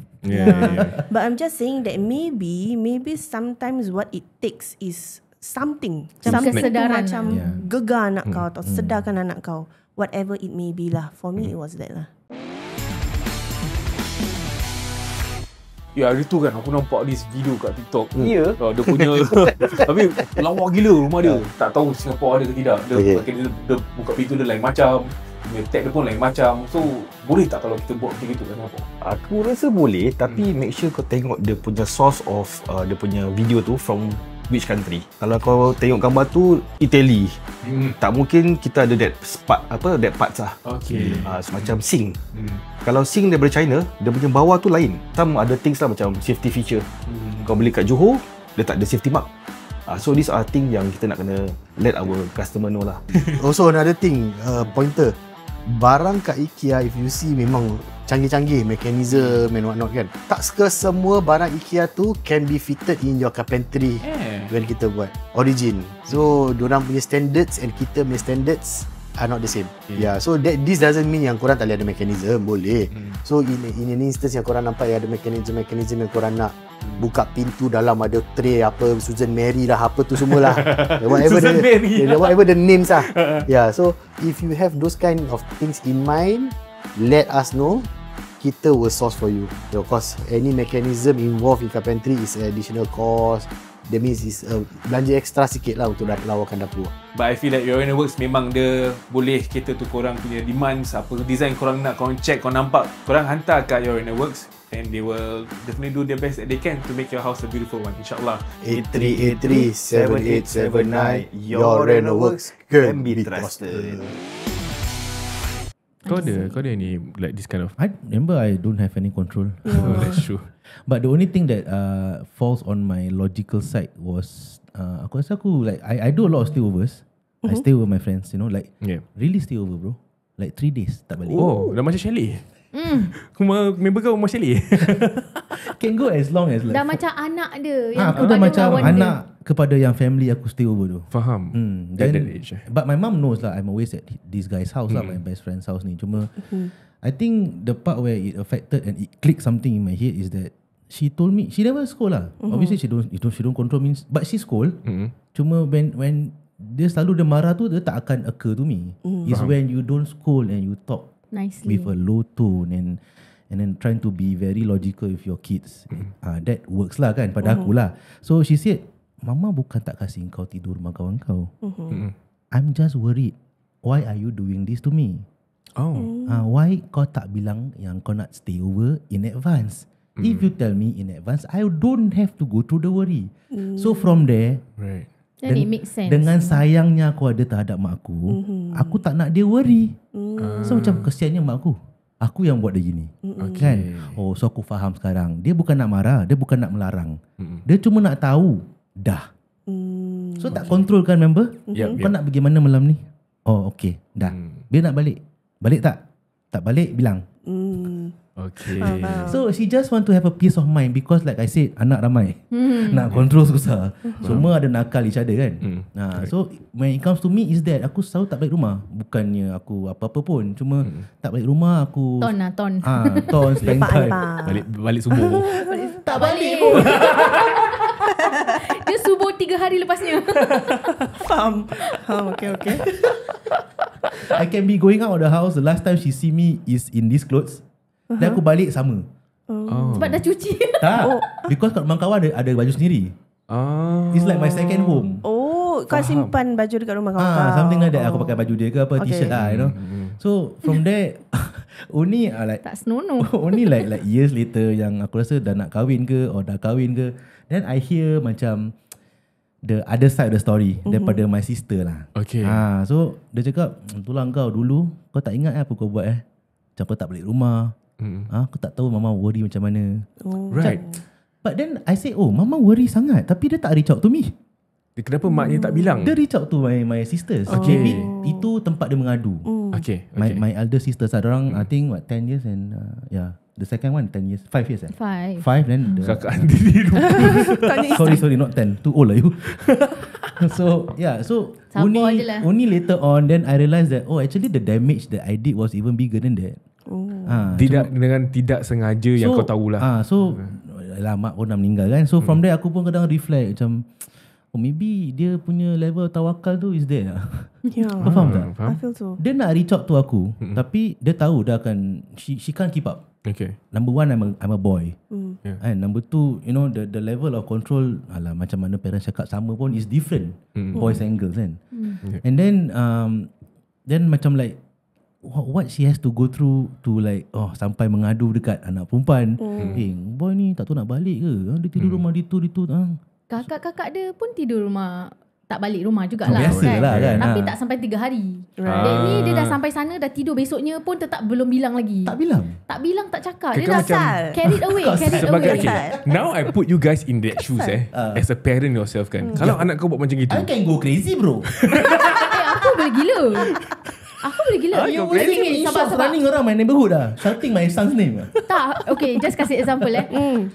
But I'm just saying that maybe sometimes what it takes is something kesedaran macam gegar anak kau atau sedarkan anak kau, whatever it may be lah. For me it was that lah. Ya, hari tu kan aku nampak this video kat TikTok. Dia punya tapi lawa gila rumah dia. Tak tahu Singapore ada ke tidak. Dia buka pintu dia lain macam, dia tag dia pun lain macam. So boleh tak kalau kita buat macam itu kat Singapore? Aku rasa boleh, tapi make sure kau tengok dia punya source of dia punya video tu from which country. Kalau kau tengok gambar tu Italy, tak mungkin kita ada that parts lah. Semacam sink. Kalau sink daripada China, dia punya bawah tu lain. Some ada things lah macam safety feature. Kau beli kat Johor, dia tak ada safety mark. So these are things yang kita nak kena let our customer know lah. Also another thing, pointer, barang kat IKEA if you see memang canggih-canggih mechanism and whatnot kan. Tak semua barang IKEA tu can be fitted in your carpentry when kita buat Origin. So diorang punya standards and kita punya standards are not the same. Yeah, so this doesn't mean yang korang tak boleh ada mechanism, boleh. So in an instance yang korang nampak yang ada mechanism yang korang nak buka pintu dalam ada tray apa Susan Mary lah apa tu semualah. whatever the names lah. Yeah, so if you have those kind of things in mind, let us know. Kita will source for you. Of course, any mechanism involved in carpentry is an additional cost. That means is belanja extra sikit lah untuk lawakan dapur. But I feel like Your Inner Works memang dia boleh cater tu korang punya demands, apa design korang nak, korang check, korang nampak, korang hantar kat Your Inner Works and they will definitely do their best that they can to make your house a beautiful one, insyaAllah. 83837879 Your Inner Works can be trusted. Kau ada ni like this kind of? I remember I don't have any control. Oh, that's true. But the only thing that falls on my logical side was aku rasa aku like I do a lot of stayovers. I stay over my friends, you know, like really stay over, bro. Like 3 days tak balik. Oh, dah macam chalet. Member kau rumah chalet. Can go as long as like dah macam anak dia yang aku dah macam anak kepada yang family aku stay over tu. Faham. Then, that age. But my mum knows lah I'm always at this guy's house lah, my best friend's house ni. Cuma I think the part where it affected and it clicked something in my head is that she told me she never scold lah. Obviously she don't control me, but she scold. Cuma when dia selalu dia marah tu dia tak akan occur to me. Is when you don't scold and you talk nicely with a low tone and then trying to be very logical with your kids. That works lah kan pada aku lah. So she said, Mama bukan tak kasih kau tidur rumah kawan kau. I'm just worried. Why are you doing this to me? Why kau tak bilang yang kau nak stay over in advance? If you tell me in advance, I don't have to go through the worry. So from there, right. Then it makes sense. Dengan sayangnya aku ada terhadap mak aku tak nak dia worry. So macam kesiannya mak aku yang buat dia gini. Kan? Oh, so aku faham sekarang. Dia bukan nak marah, dia bukan nak melarang. Dia cuma nak tahu dah. So tak control kan member? Kau nak pergi mana malam ni? Oh, okay, dah. Dia nak balik. Balik tak? Tak balik, bilang. Okay. So she just want to have a peace of mind because like I said, anak ramai. Nak control susah. Semua ada nakal each other kan. So when it comes to me is that aku selalu tak balik rumah. Bukannya aku apa-apa pun. Cuma tak balik rumah aku ton spend time. Balik subuh. Tak balik. Dia subuh 3 hari lepasnya. Faham. Okay. I can be going out of the house. The last time she see me is in these clothes. Dan aku balik sama. Sebab dah cuci. Tak. Because kat rumah kawan ada baju sendiri. It's like my second home. Kau simpan baju dekat rumah kawan kau. Something like that. Aku pakai baju dia ke apa, t-shirt lah, you know. So from there only like tak senonoh. Only like years later yang aku rasa dah nak kahwin ke or dah kahwin ke, then I hear macam the other side of the story daripada my sister lah. Okay. So dia cakap, itulah kau dulu kau tak ingat apa kau buat macam kau tak balik rumah. Aku tak tahu mama worry macam mana. Right. But then I say, mama worry sangat tapi dia tak reach out to me. Kenapa maknya tak bilang? Dia reach out to my sisters. Maybe itu tempat dia mengadu. Okay. My elder sisters ada orang I think 10 years and the second one 10 years, 5 years. 5 then kakak diri sorry not 10, too old lah you. So only later on then I realised that actually the damage that I did was even bigger than that. Dengan tidak sengaja yang kau tahulah. So mak pun dah meninggal kan. So from there aku pun kadang reflect macam maybe dia punya level tawakal tu is there. Kau faham tak? I feel so. Dia nak reach out to aku tapi dia tahu dia akan she can't keep up. Okay. Number one, I'm a boy. And number two, you know, the level of control, macam mana parents cakap sama pun is different. Boys and girls kan. And then macam like what she has to go through to like sampai mengadu dekat anak perempuan. Boy ni tak tahu nak balik ke? Dia tidur rumah itu. Kakak-kakak dia pun tidur rumah, tak balik rumah jugalah. Biasalah kan. Tapi tak sampai 3 hari. Dan ni dia dah sampai sana, dah tidur, besoknya pun tetap belum bilang lagi. Tak bilang, tak cakap. Dia dah carried away. Now I put you guys in that shoes as a parent yourself kan. Kalau anak kau buat macam gitu, I can go crazy bro. Aku boleh gila. Aku boleh gila. You were Sabar. running around my neighborhood shouting my son's name. Tak, okay, just kasih example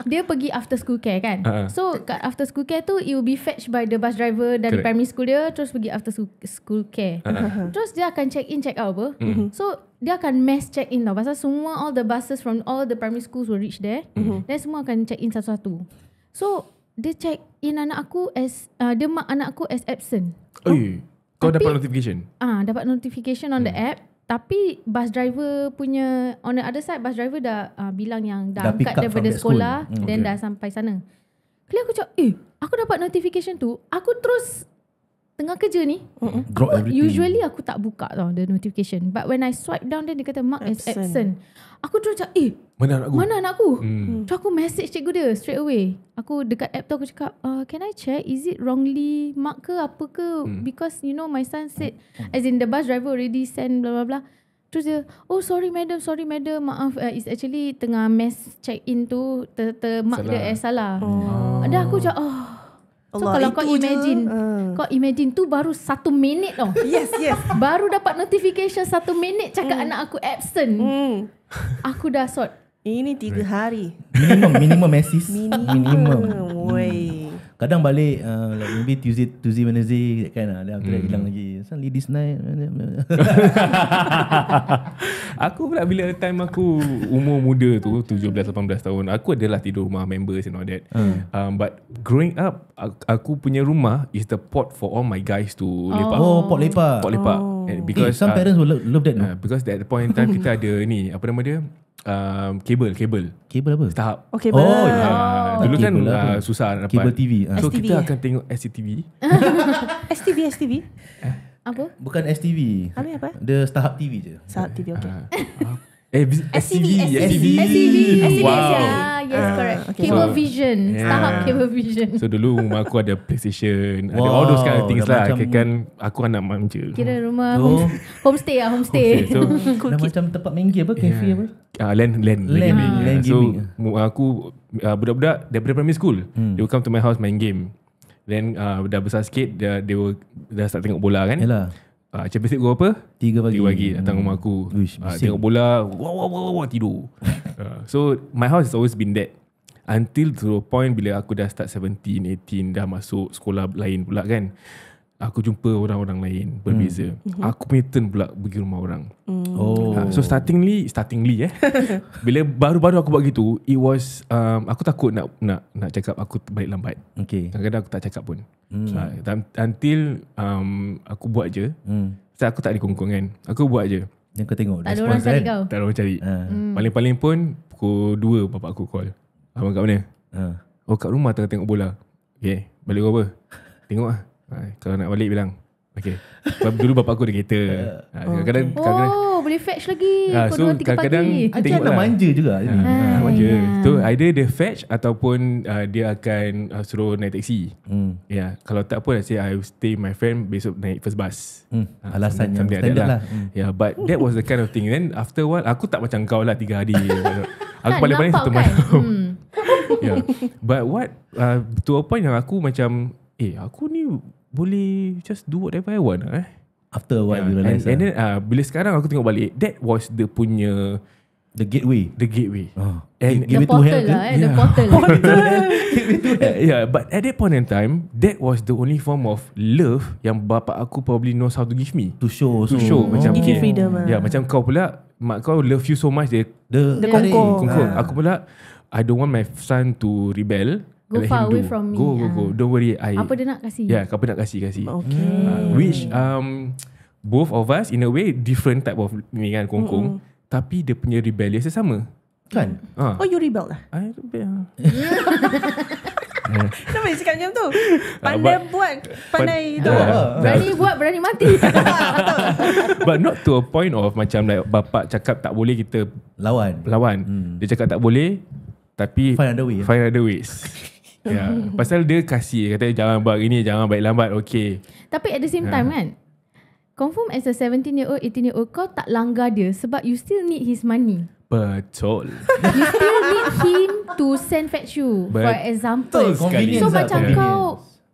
Dia pergi after school care kan. So kat after school care tu, it will be fetched by the bus driver dari primary school dia, terus pergi after school care. Terus dia akan check in, check out apa. So dia akan mass check in tau. Pasal semua all the buses from all the primary schools will reach there. Then semua akan check in satu-satu. So dia check in anak aku as dia mark anak aku as absent. Kau dapat notification? Dapat notification on the app. Tapi bus driver punya, on the other side, bus driver dah bilang yang dah angkat daripada sekolah dan dah sampai sana. Kali aku cakap, aku dapat notification tu, aku terus tengah kerja ni. Usually aku tak buka tau the notification. But when I swipe down, then dia kata mark as absent. Aku terus cakap, mana anak aku? So aku message cikgu dia straight away. Aku dekat app tu aku cakap, can I check, is it wrongly mark ke apa ke? Because you know my son said, as in the bus driver already send blah blah blah. Terus dia, sorry madam, maaf, it's actually tengah mass check in tu mark dia as salah. Dan aku cakap, so Allah, kalau kau imagine tu baru 1 minit tau. Yes. Baru dapat notification 1 minit cakap anak aku absent. Aku dah sort. Ini 3 hari. Minimum masses. Minimum. Wey. Kadang balik like maybe Tuesday Wednesday kan then after that hilang lagi. Suddenly this night. Aku pula bila time aku umur muda tu 17-18 tahun, aku adalah tidur rumah members and all that. But growing up, aku punya rumah is the pot for all my guys to lepak. Pot lepak. Because some parents will love that. Because at the point in time kita ada ni, apa nama dia? Kabel apa? Starhub. Kabel. Dulu kan susah nak dapat kabel TV. So STV kita akan tengok SCTV. STV. Apa? Bukan STV. Apa? The Starhub TV je. Starhub TV, okay. SCV. Wow. Yes, correct. Okay. Cable Vision. Starhub Cable Vision. So dulu rumah aku ada PlayStation, ada all those kind of things lah. Kan aku anak manja. Kira rumah homestay. So dah macam tempat main game apa? Cafe apa? Land gaming. So aku budak-budak daripada primary school, they will come to my house main game. Then dah besar sikit, they will dah start tengok bola kan. Yalah. Champions League apa? 3 pagi datang rumah aku. Tengok bola, wow, tidur. So my house has always been that. Until to a point bila aku dah start 17, 18, dah masuk sekolah lain pula kan. Aku jumpa orang-orang lain berbeza. Aku punya turn pula pergi rumah orang. So startingly bila baru-baru aku buat gitu, it was aku takut nak cakap aku balik lambat. Kadang-kadang aku tak cakap pun. Until aku buat je. Aku tak ada kongkong kan. Aku buat je. Yang kau tengok tak ada orang cari kau. Tak ada orang cari. Paling-paling pun pukul 2 bapak aku call. Abang kat mana? Kat rumah tengah tengok bola. Okay, balik kau apa? Tengok lah. Kalau nak balik bilang okay. Dulu bapak aku ada kereta. Kadang-kadang boleh fetch lagi. So kadang-kadang tengok lah. Manja juga. Manja. So either dia fetch ataupun dia akan suruh naik taxi. Kalau tak pun I will stay my friend, besok naik first bus. Alasan yang standard lah. But that was the kind of thing. Then after a while, aku tak macam kau lah 3 hari. Aku paling-paling 1 malam. But what to a point yang aku macam aku ni boleh just do whatever I want After a while you realize. And then bila sekarang aku tengok balik, that was the punya the gateway. And the portal lah the portal. But at that point in time, that was the only form of love yang bapak aku probably knows how to give me. To show macam give you freedom. Macam kau pula, mak kau love you so much, the kongkong. Aku pula, I don't want my son to rebel. Go far away from me. Go. Don't worry. Apa dia nak kasih? Apa nak kasih. Okay. Which both of us in a way different type of ni kan kongkong, tapi dia punya rebellious sama. Kan? You rebel lah? I rebel. Kenapa dia cakap macam tu? Pandai buat, pandai tu. Berani buat, berani mati. But not to a point of macam like bapak cakap tak boleh kita lawan. Dia cakap tak boleh, tapi find other ways. Pasal dia kasih, kata jangan buat gini, jangan balik lambat, okay. Tapi at the same time kan, confirm as a 17-year-old, 18-year-old, kau tak langgar dia sebab you still need his money. Betul. You still need him to send fetch you. For example. Convenience So macam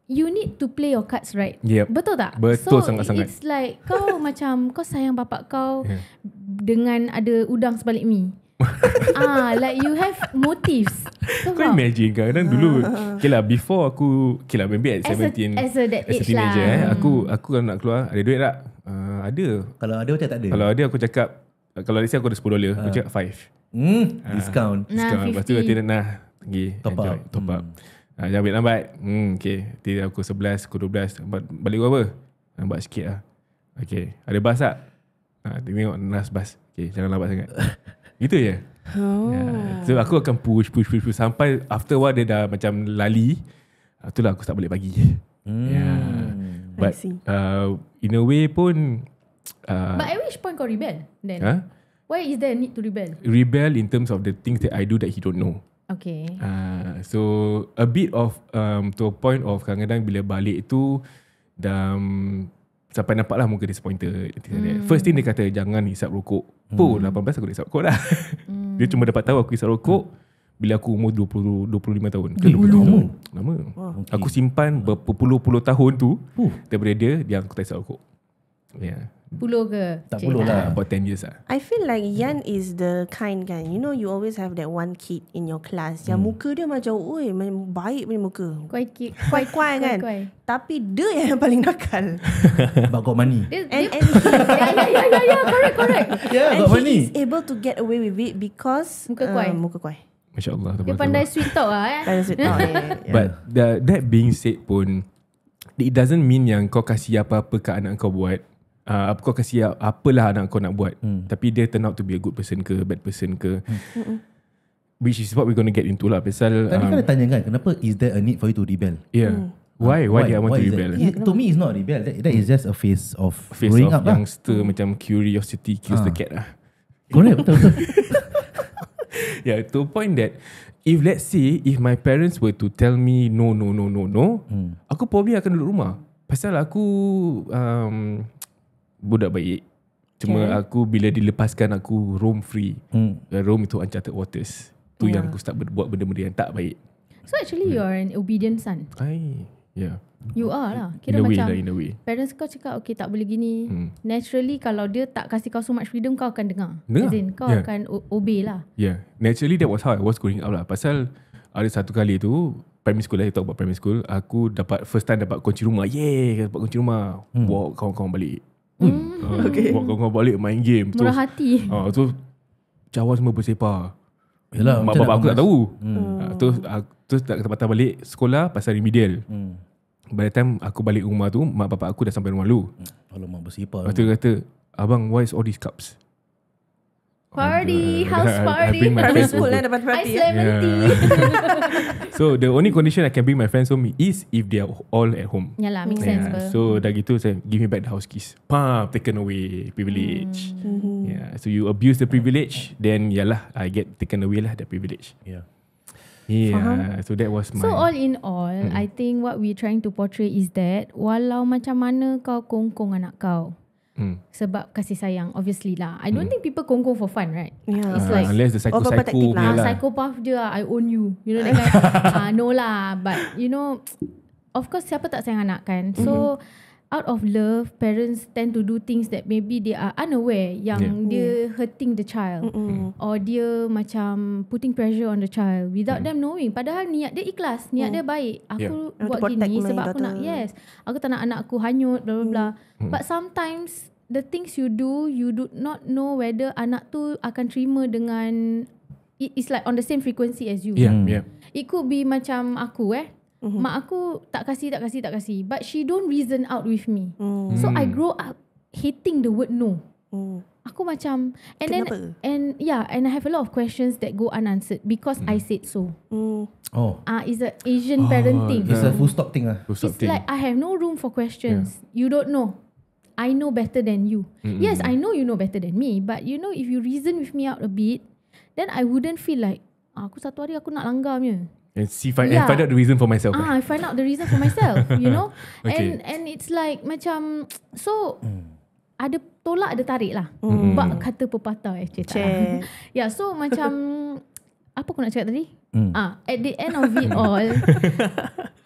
you need to play your cards right. Yep. Betul tak? Betul so sangat-sangat. it's like kau macam kau sayang bapak kau dengan ada udang sebalik mi. Like you have motives. Kau imagine kadang dulu okay lah, before aku maybe at 17 as a that age teenager lah. aku kalau nak keluar ada duit tak? Ada. Kalau ada macam tak ada. Kalau ada aku cakap, kalau let's say aku ada $10, aku cakap 5. Discount. Discount. Lepas tu nanti pergi top up. Jangan ambil lambat. Okay. Nanti aku 11, aku 12. Balik aku apa? Lambat sikit lah. Okay. Ada bas tak? Tengok nas bas. Okay. Jangan lambat sangat. Gitu je. So aku akan push sampai after while dia dah macam lali. Itulah aku tak boleh bagi. But in a way pun but at which point kau rebel then? Why is there a need to rebel? Rebel in terms of the things that I do that he don't know. Okay. So a bit of to a point of kadang-kadang bila balik tu sampai nampak lah muka disappointed. First thing dia kata jangan hisap rokok. 18 aku dah hisap rokok dah. Dia cuma dapat tahu aku hisap rokok bila aku umur 25 tahun. Lama. Okay. Aku simpan berpuluh-puluh tahun tu daripada dia aku tak hisap rokok. Puluh ke? Tak puluh lah. About 10 years lah. I feel like Yan is the kind kan, you know, you always have that one kid in your class yang muka dia macam baik punya muka, kuai-kuai kan, tapi dia yang paling nakal. But got money. And correct. and got he money. is able to get away with it because Muka kuai. Masya Allah. Dia pandai sweet talk lah. Pandai sweet talk. But that being said pun, it doesn't mean yang kau kasih apa-apa ke anak kau buat. Kau kasih apalah anak kau nak buat, tapi dia turn out to be a good person ke bad person ke, which is what we're going to get into lah. Pasal tadi kan tanya kan, kenapa is there a need for you to rebel? Why dia want to rebel? To me it's not rebel. That is just a phase of growing up lah. Youngster macam curiosity kills the cat lah. Correct, betul. To a point that if let's say if my parents were to tell me no, aku probably akan duduk rumah. Pasal aku budak baik. Cuma aku bila dilepaskan aku roam free. Roam into uncharted waters. Tu yang aku start buat benda-benda yang tak baik. So actually you are an obedient son. You are lah. In Kira macam a way. parents kau cakap okay tak boleh gini. Naturally kalau dia tak kasih kau so much freedom, kau akan dengar. As in, kau akan obey lah. Naturally that was how I was growing up lah. Pasal ada satu kali tu primary school lah, talk about primary school, aku first time dapat kunci rumah. Dapat kunci rumah. Bawa kawan-kawan balik. Bawa kawan-kawan balik main game. Murah hati. Tu cawan semua bersepah. Yalah, mak bapak aku tak tahu. Terus tak patah balik sekolah pasal remedial. By the time aku balik rumah tu, mak bapak aku dah sampai rumah lu. Alamak bersepah. Lepas tu dia kata, abang, why is all these cups? Party, house party. Primary school lah dapat party. Ice lemon tea. So the only condition I can bring my friends home is if they are all at home. Yalah, make sense. So dah gitu saya give me back the house keys. Taken away privilege. So you abuse the privilege, then yalah I get taken away lah the privilege. So that was my. So all in all, I think what we trying to portray is that walau macam mana kau kongkong anak kau, sebab kasih sayang, obviously lah. I don't think people kongkong for fun, right? It's like unless the psycho lah. Psychopath dia, I own you. You know that kind. No lah. But you know, of course siapa tak sayang anak kan. So out of love, parents tend to do things that maybe they are unaware yang dia hurting the child, or dia macam putting pressure on the child without them knowing. Padahal niat dia ikhlas, niat dia baik. Aku buat gini sebab aku nak, aku tak nak anak aku hanyut, bla bla bla. But sometimes the things you do not know whether anak tu akan terima dengan, it's like on the same frequency as you. It could be macam aku mak aku tak kasih, but she don't reason out with me. So I grow up hating the word no. Aku macam, and I have a lot of questions that go unanswered because I said so. It's a Asian parenting. It's a full stop thing lah. It's like I have no room for questions. You don't know, I know better than you. Yes, I know you know better than me, but you know, if you reason with me out a bit, then I wouldn't feel like aku satu hari aku nak langgar punya. And find out the reason for myself. I find out the reason for myself, you know. And it's like macam, so ada tolak ada tarik lah. Bak kata pepatah so macam apa aku nak cakap tadi? At the end of it all,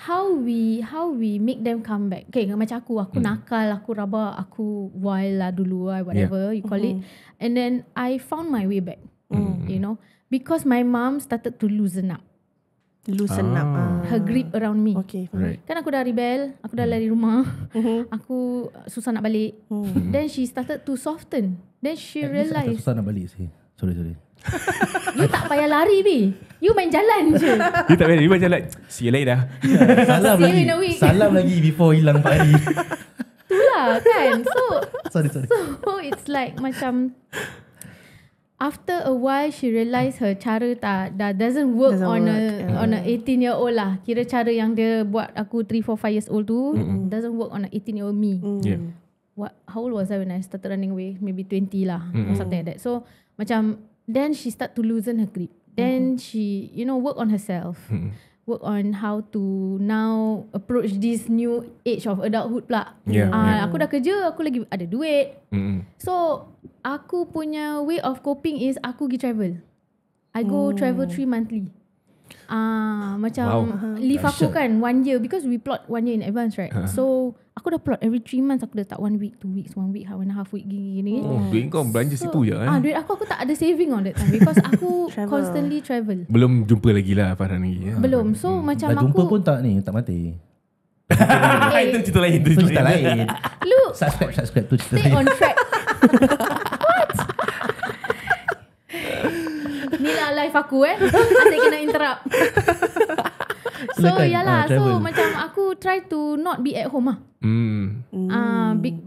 how we make them come back. Okay, macam aku nakal, aku rabak, aku wild lah dulu lah, whatever you call it. And then I found my way back. You know, because my mom started to loosen up. Her grip around me. Okay. Right. Kan aku dah rebel, aku dah lari rumah. Aku susah nak balik. Then she started to soften. Then she realised. Susah nak balik sih. Sorry. You tak payah lari bi. You main jalan je. Dia tak payah, dia macam like, see you later. Salam See you lagi. in a week. Salam lagi before hilang 4 hari. Itulah kan. So Sorry. So it's like macam after a while she realised her cara doesn't work on a 18-year-old lah. Kira cara yang dia buat aku 3, 4, 5 years old tu doesn't work on a 18-year-old me. Yeah. How old was I when I started running away? Maybe 20 lah or something like that. So macam then she start to loosen her grip. Then she work on herself. Work on how to now approach this new age of adulthood pula. Aku dah kerja, aku lagi ada duit. So aku punya way of coping is aku pergi travel. I go travel 3 monthly. Macam leave aku kan 1 year, because we plot 1 year in advance, right? So aku dah plot every 3 months, aku dah tak 1 week, 2 weeks, 1 week, 1.5 week gini. Duit kau belanja situ je Duit aku tak ada saving on that time because aku constantly travel. Belum jumpa lagi lah Farhan lagi. Belum. So macam Dah aku jumpa pun tak mati. Itu cerita lain. Itu cerita lain. Lu Subscribe tu cerita stay lain. on track. What? Ni lah live aku asyik kena interrupt. So Silakan, yalah, so travel. macam aku try to not be at home lah.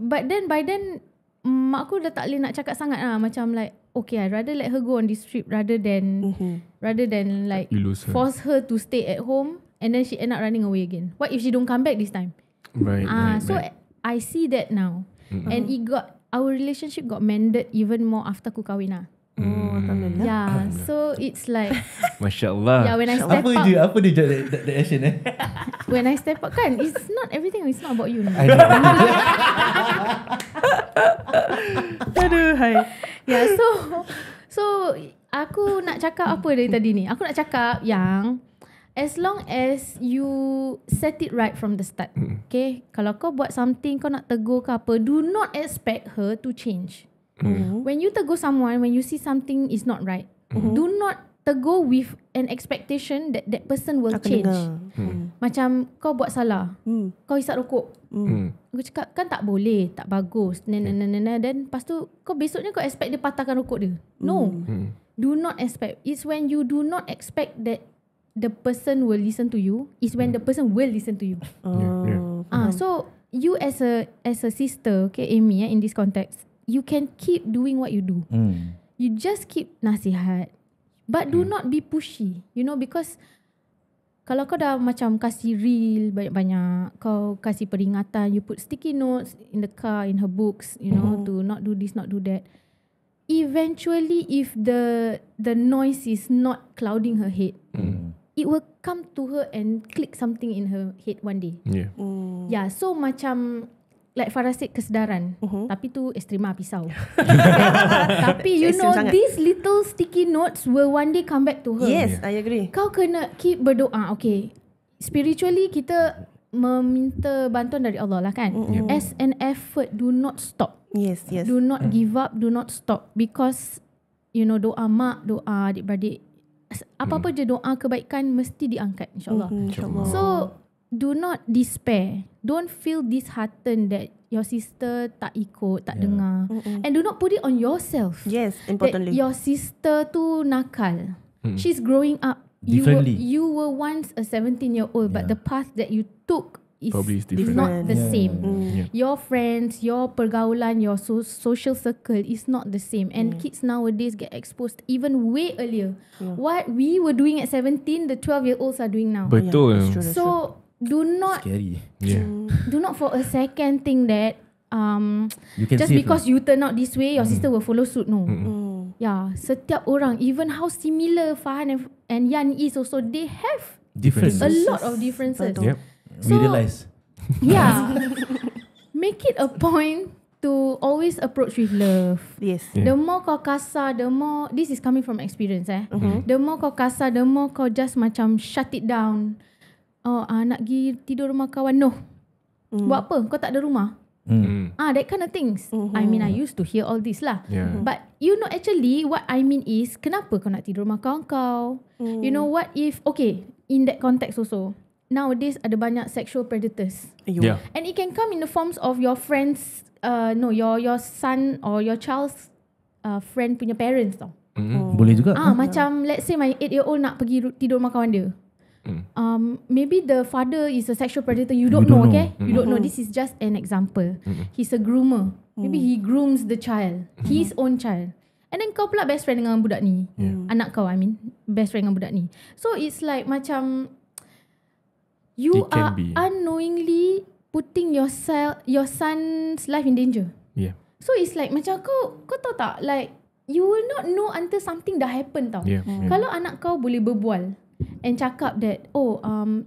But then by then mak aku dah tak boleh nak cakap sangat lah. Macam like, okay, I rather let her go on this trip rather than like You lose her. force her to stay at home and then she end up running away again. What if she don't come back this time? Right. So I see that now. And our relationship got mended even more after aku kahwin lah. Alhamdulillah. Yeah, so it's like Masya Allah. yeah, when I step up, Apa dia the action when I step up kan, it's not everything, it's not about you. I know. Aduh, hai. Yeah, so aku nak cakap apa dari tadi ni? Aku nak cakap yang as long as you set it right from the start. Okay, kalau kau buat something, kau nak tegur ke apa, do not expect her to change. When you tegur someone, when you see something is not right, do not tegur with an expectation that that person will change. Macam kau buat salah, kau hisap rokok. Aku cakap kan tak boleh, tak bagus. Then lepas tu kau besoknya kau expect dia patahkan rokok dia. No. Do not expect. It's when you do not expect that the person will listen to you, is when the person will listen to you. So you as a sister, okay, Amy, in this context, you can keep doing what you do. You just keep nasihat, but do not be pushy, because kalau kau dah macam kasih reel banyak-banyak, kau kasih peringatan, you put sticky notes in the car, in her books, to not do this, not do that. Eventually, if the noise is not clouding her head, it will come to her and click something in her head one day. Yeah, so macam like Farah said, kesedaran. Tapi tu ekstrema pisau. Tapi these little sticky notes will one day come back to her. Yes, I agree. Kau kena keep berdoa. Okay, spiritually kita meminta bantuan dari Allah lah kan. As an effort, do not stop. Yes. Do not give up, do not stop. Because doa mak, doa adik-beradik, apa-apa je doa kebaikan mesti diangkat, insyaAllah. InsyaAllah. So do not despair. Don't feel disheartened that your sister tak ikut, tak dengar. And do not put it on yourself. Yes, importantly. That your sister tu nakal. She's growing up. Differently. You were once a 17-year-old, but the path that you took is different. not the same. Your friends, your pergaulan, your social circle is not the same. And kids nowadays get exposed even way earlier. What we were doing at 17, the 12-year-olds are doing now. Betul. So do not Scary. do not for a second think that You can just save because you turn out this way, your sister will follow suit. No. Yeah, setiap orang, even how similar Farhan and Yan is also, they have different. a lot of differences. Yep. We realize. Yeah. Make it a point to always approach with love. Yes. Yeah. The more kau kasar, the more, this is coming from experience. The more kau kasar, the more kau just macam shut it down. nak pergi tidur rumah kawan. No. Buat apa? Kau tak ada rumah? That kind of things. I mean, I used to hear all this lah. But you know, actually what I mean is, kenapa kau nak tidur rumah kawan kau? You know, what if, okay, in that context also, nowadays ada banyak sexual predators. And it can come in the forms of your friends, your son or your child's friend punya parents tau. Boleh juga. Macam let's say my 8-year-old nak pergi tidur rumah kawan dia. Maybe the father is a sexual predator. You don't know, okay? You don't know. This is just an example. He's a groomer. Maybe he grooms the child, his own child. And then kau pula best friend dengan budak ni. Anak kau, I mean, best friend dengan budak ni. So it's like macam you are unknowingly putting your son's life in danger. So it's like macam kau tahu tak, like you will not know until something dah happen tau. Kalau anak kau boleh berbual and cakap that,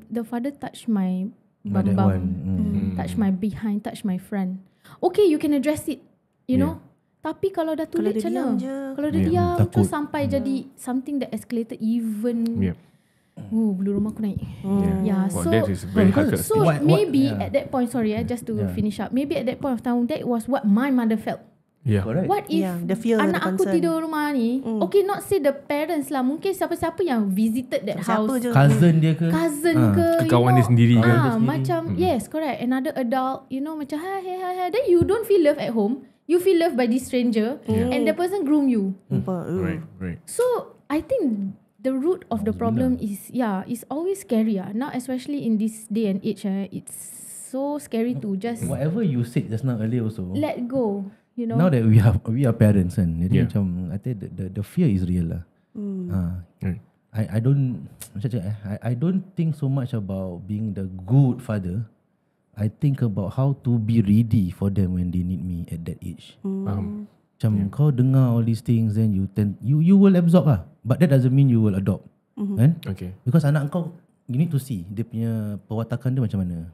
the father touch my bum, touch my behind, touch my front. Okay, you can address it, you know. Tapi kalau dah too late macam mana? Kalau dia diam, terus sampai jadi something that escalated even. Bulu rumah aku naik. So that is very hard to so maybe at that point, sorry, just to finish up. Maybe at that point of time, that was what my mother felt. Correct. What if the fear, anak the aku concern. tidur rumah ni, okay, not say the parents lah, mungkin siapa-siapa yang visited that house, cousin dia ke, ke kawan dia sendiri ke, macam yes, correct, another adult, you know, macam hi, then you don't feel love at home. You feel loved by this stranger, and the person groom you. Right. So I think the root of the problem is it's always scary. Now especially in this day and age, it's so scary to just whatever you said just now earlier also, let go. You know. Now that we are parents, and macam I think the fear is real lah. I don't think so much about being the good father. I think about how to be ready for them when they need me at that age. Macam kau dengar all these things, then you will absorb lah. But that doesn't mean you will adopt. Kan? Okay. Because anak kau, you need to see dia punya perwatakan dia macam mana.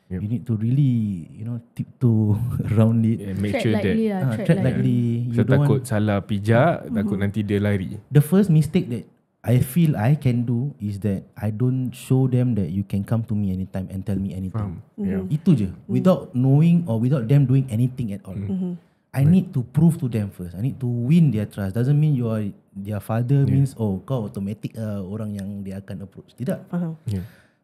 You need to really, tiptoe around it. Make sure that tread lightly. You takut salah pijak, takut nanti dia lari. The first mistake that I feel I can do is that I don't show them that you can come to me anytime and tell me anything. Itu je. Without knowing or without them doing anything at all. I need to prove to them first. I need to win their trust. Doesn't mean you are their father means kau automatic orang yang dia akan approach. Tidak.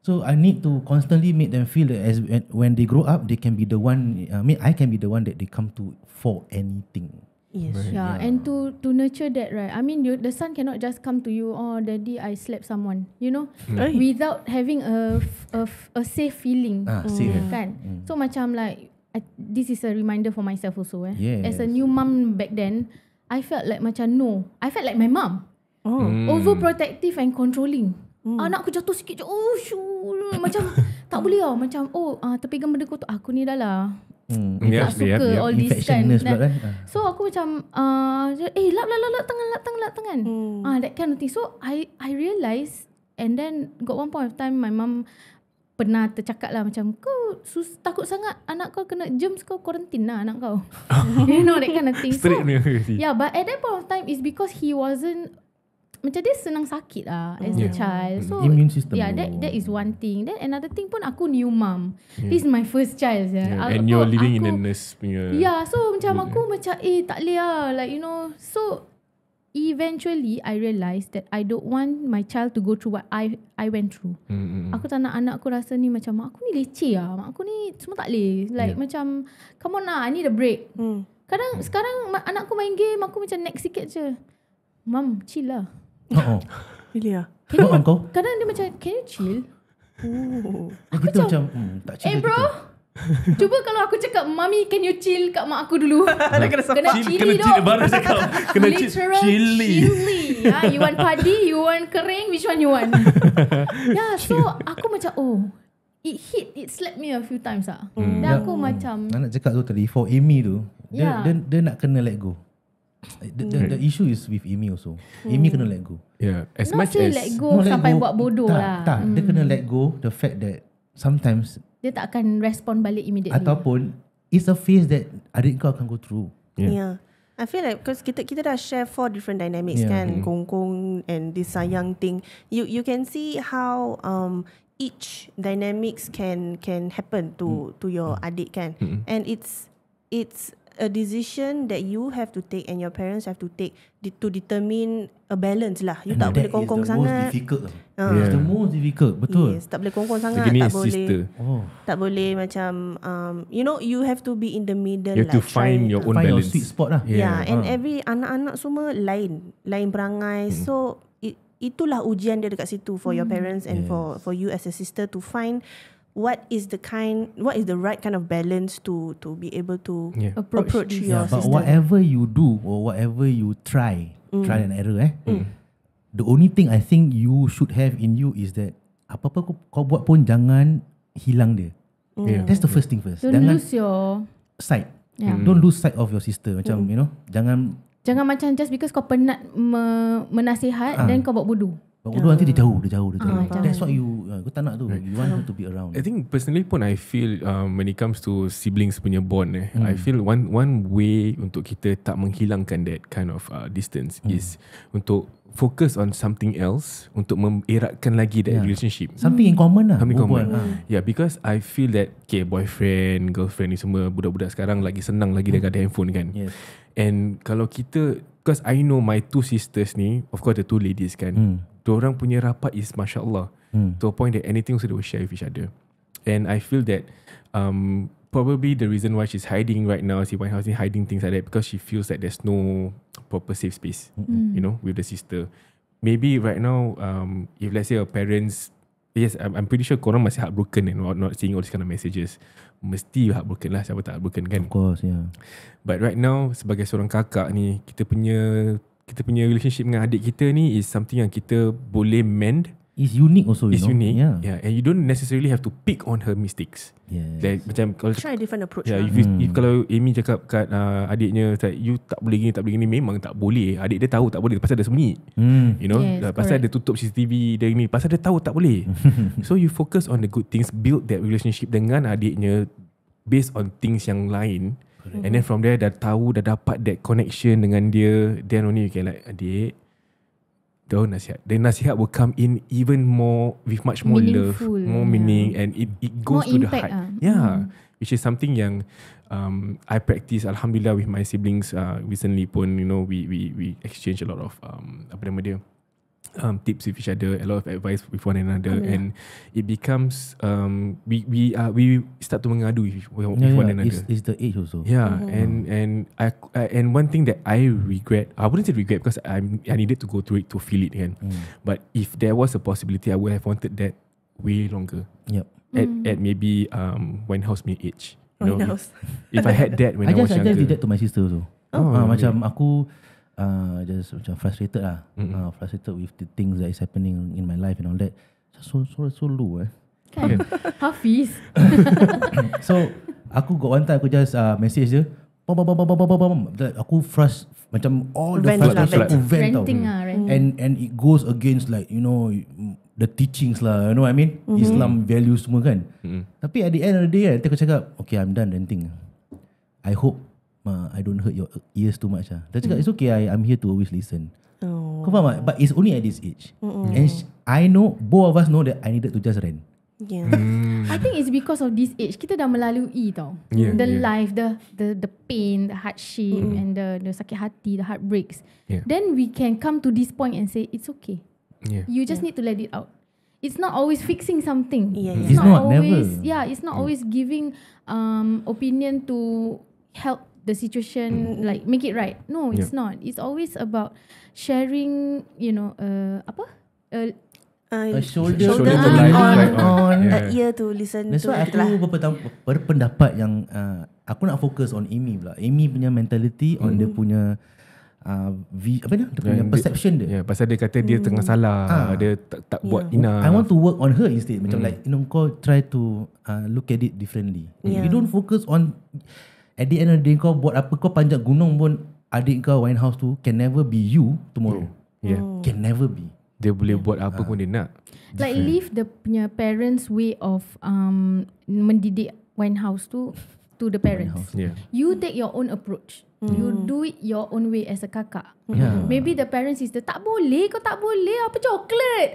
So I need to constantly make them feel that when they grow up, they can be the one. I can be the one that they come to for anything. Yes. And to nurture that, right? I mean, the son cannot just come to you, daddy, I slapped someone, without having a safe feeling. Kan? So macam like, this is a reminder for myself also. As a new mum back then, I felt like macam I felt like my mum. Overprotective and controlling. Anak aku jatuh sikit je, macam tak boleh tau. Macam, terpegang benda kotor. Aku ni dah lah. Tak suka all this kan. So aku macam lap tangan. That kind of thing. So I realised, and then got one point of time my mum pernah tercakap lah macam, kau takut sangat anak kau kena germs, kau quarantine lah anak kau. You know, that kind of thing. So but at that point of time is because he wasn't, macam dia senang sakit lah as a child. So immune system. That is one thing. Then another thing pun, aku new mum. This is my first child. And you're living in a nurse punya. So macam aku macam tak boleh lah. Like so eventually I realised that I don't want my child to go through what I went through. Aku tak nak anak aku rasa ni macam, mak aku ni leceh lah. Mak aku ni semua tak boleh. Like macam, come on lah, I need a break. Kadang sekarang anak aku main game, aku macam next sikit je. Mom, chill lah. Really lah. Kadang dia macam, can you chill? Aku macam tak chill. Bro, cuba kalau aku cakap, Mami, can you chill kat mak aku dulu? Kena chili dong. Baru cakap kena chili. You want padi, you want kering, which one you want? So aku macam, it slapped me a few times lah. Dan aku macam, nak cakap tu tadi, for Amy tu, dia nak kena let go. The issue is with Amy also. Amy kena let go. As not much say as let go sampai buat bodoh lah. Dia kena let go the fact that sometimes dia tak akan respond balik immediately. Ataupun it's a phase that adik kau akan go through. I feel like because kita dah share 4 different dynamics kan, kongkong and this sayang thing. You can see how each dynamics can happen to your adik kan, and it's a decision that you have to take and your parents have to take to determine a balance lah. You tak boleh kongkong sangat. It's the most difficult. Betul. Yes, tak boleh kongkong sangat, tak boleh. Tak boleh macam you have to be in the middle. You have to find your own Find your balance. sweet spot lah. Yeah, and every anak-anak semua lain perangai. So itulah ujian dia dekat situ for your parents and for you as a sister to find what is the right kind of balance to be able to approach your sister. But whatever you do or whatever you trial and error the only thing I think you should have in you is that apa-apa kau buat pun jangan hilang dia. That's the first thing first. Don't lose your sight. Don't lose sight of your sister. Macam jangan macam just because kau penat menasihat then kau buat bodoh. Bodoh nanti dia jauh. That's what you tak nak tu. You want her to be around. I think personally pun I feel when it comes to siblings punya bond I feel one way untuk kita tak menghilangkan that kind of distance is untuk focus on something else untuk mengeratkan lagi that relationship. Something in common lah. Something common. Yeah, because I feel that boyfriend, girlfriend ni semua budak-budak sekarang lagi senang lagi dengan ada handphone kan. Yes. And kalau kita, because I know my 2 sisters ni, of course the 2 ladies kan, diorang punya rapat is Masya Allah, to a point that anything also they will share with each other. And I feel that probably the reason why she's hiding right now, si Winehouse ni hiding things like that, because she feels that there's no proper safe space, with the sister. Maybe right now, if let's say her parents, yes, I'm pretty sure korang masih heartbroken and not seeing all these kind of messages. Mesti heartbroken lah, siapa tak heartbroken kan? Of course, yeah. But right now, sebagai seorang kakak ni, kita punya relationship dengan adik kita ni is something yang kita boleh mend. It's unique also, It's unique. Yeah. And you don't necessarily have to pick on her mistakes. Yes. Like, macam kalau try a different approach. Yeah, if kalau Amy cakap kat adiknya, you tak boleh gini, memang tak boleh. Adik dia tahu tak boleh pasal dia sembunyi. Pasal dia tutup CCTV dia ni, pasal dia tahu tak boleh. So you focus on the good things, build that relationship dengan adiknya based on things yang lain. And then from there dah tahu, dah dapat that connection dengan dia, then only you can like, adik, don't nasihat. The nasihat will come in even more, with much more meaningful, love, more meaning, and it goes more to the impact, heart. Which is something yang I practice Alhamdulillah with my siblings. Recently pun, we exchange a lot of tips with each other, a lot of advice with one another, and it becomes we start to mengadu with one another. It's the age also. Yeah, and one thing that I regret, I wouldn't say regret because I needed to go through it to feel it again. But if there was a possibility, I would have wanted that way longer. Yep. At maybe Winehouse me age. If I had that when I was younger. I just did that to my sister also. Macam aku just macam frustrated lah. Frustrated with the things that is happening in my life and all that. So low kan? Hafiz. So aku got one time aku just message dia, aku macam all the frustration aku vent tau. And it goes against like the teachings lah, you know what I mean, Islam values semua kan. Tapi at the end of the day kan, aku cakap okay, I'm done ranting. I hope I don't hurt your ears too much lah. Dia cakap it's okay, I'm here to always listen. Kau faham tak? But it's only at this age. And I know, both of us know that I needed to just rant. Yeah. I think it's because of this age kita dah melalui tau. Life, the pain, the hardship and the sakit hati, the heartbreaks. Then we can come to this point and say it's okay. You just need to let it out. It's not always fixing something. It's not always never. It's not always giving opinion to help the situation, like make it right. No, it's not. It's always about sharing, a shoulder to lie on, an ear to listen. That's why aku berpendapat yang aku nak fokus on Amy pula. Amy punya mentality on dia punya dia punya perception dia. Pasal dia kata dia tengah salah, dia tak buat enough. I want to work on her instead. Macam like kau try to look at it differently. You don't focus on, at the end of the day kau buat apa, kau panjat gunung pun adik kau Winehouse tu can never be you tomorrow. Can never be. Dia boleh buat apa pun dia nak. Like leave the punya parents way of mendidik Winehouse tu to to the parents. Yeah. You take your own approach. You do it your own way as a kakak. Maybe the parents is tak boleh, kau tak boleh.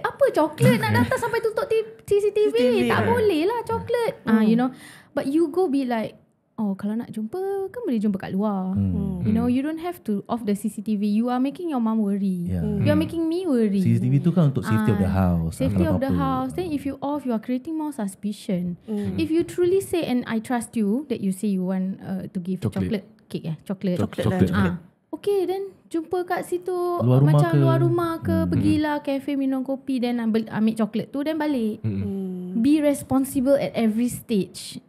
Apa coklat nak datang sampai tutup CCTV. Tak boleh lah coklat. You know. But you go be like, oh, kalau nak jumpa kan boleh jumpa kat luar. You know, you don't have to off the CCTV. You are making your mom worry. You are making me worry. CCTV tu kan untuk safety of the house. Safety of the house. Then if you off, you are creating more suspicion. If you truly say, and I trust you, that you say you want to give chocolate cake chocolate. Okay, then jumpa kat situ luar rumah ke, pergilah kafe minum kopi, then ambil coklat tu, then balik. Be responsible at every stage.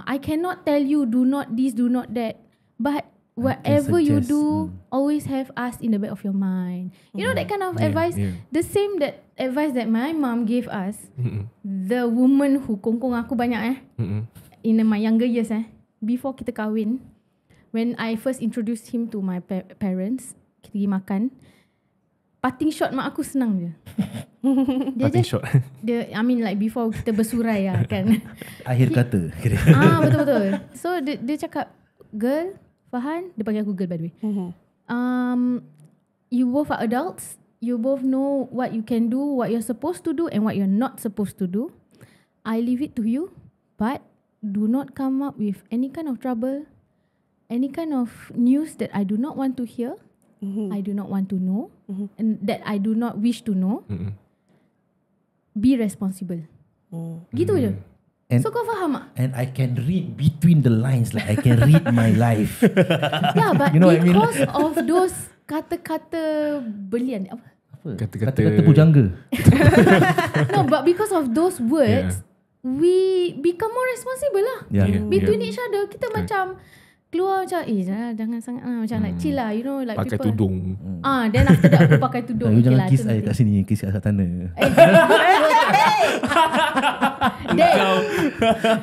I cannot tell you do not this, do not that, but whatever you do, always have us in the back of your mind. You know that kind of advice. The same that advice that my mom gave us. The woman who kongkong aku banyak in my younger years before kita kahwin. When I first introduced him to my parents, kita pergi makan, parting shot mak aku senang je. Parting shot. I mean like before kita bersurai kan. Akhir kata. Betul. So dia cakap, girl, Fahan, dia panggil aku girl by the way. You both are adults. You both know what you can do, what you're supposed to do and what you're not supposed to do. I leave it to you, but do not come up with any kind of trouble, any kind of news that I do not want to hear, I do not want to know, and that I do not wish to know. Be responsible. Gitu je. And, so kau faham tak? And I can read between the lines, like I can read my life. Yeah, but you know because of those kata-kata belian, apa? Kata-kata pujangga. No, but because of those words, we become more responsible lah. Between each other, kita macam keluar macam jangan sangat macam like chill lah, you know, like pakai people tudung. Then after that aku pakai tudung. You jangan kiss saya kat sini, kiss kat sana.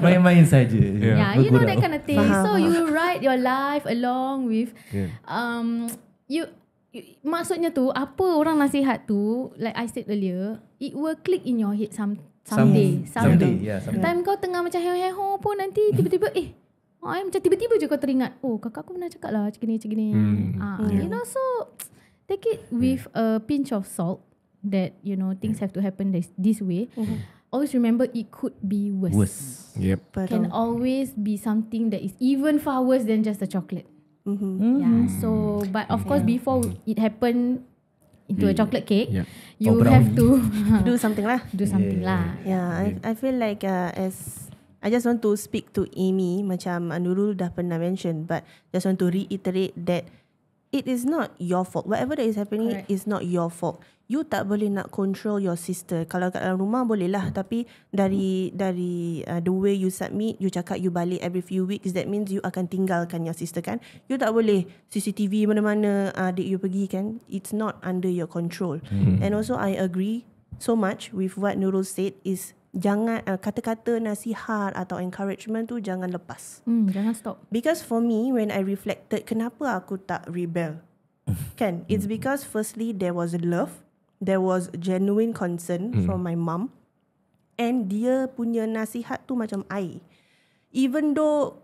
Main-main saja. You know that kind of thing. So you write your life along with you maksudnya tu, apa orang nasihat tu, like I said earlier, it will click in your head someday. Time kau tengah macam heo-heo pun nanti tiba-tiba macam tiba-tiba je kau teringat, oh kakak aku pernah cakap lah macam gini. You know, so take it with a pinch of salt that, you know, things have to happen this way. Always remember it could be worse. Can always be something that is even far worse than just a chocolate. So but of course before it happened into a chocolate cake, you have to do something lah. I feel like as I just want to speak to Amy, macam Nurul dah pernah mention, but just want to reiterate that it is not your fault. Whatever that is happening is not your fault. You tak boleh nak control your sister. Kalau kat dalam rumah boleh lah, tapi dari the way you submit, you cakap you balik every few weeks, that means you akan tinggalkan your sister kan. You tak boleh CCTV mana-mana adik you pergi kan. It's not under your control. And also I agree so much with what Nurul said is jangan kata-kata nasihat atau encouragement tu jangan lepas. Jangan stop. Because for me, when I reflected, kenapa aku tak rebel? Kan? It's because firstly there was love, there was genuine concern from my mum, and dia punya nasihat tu macam air. Even though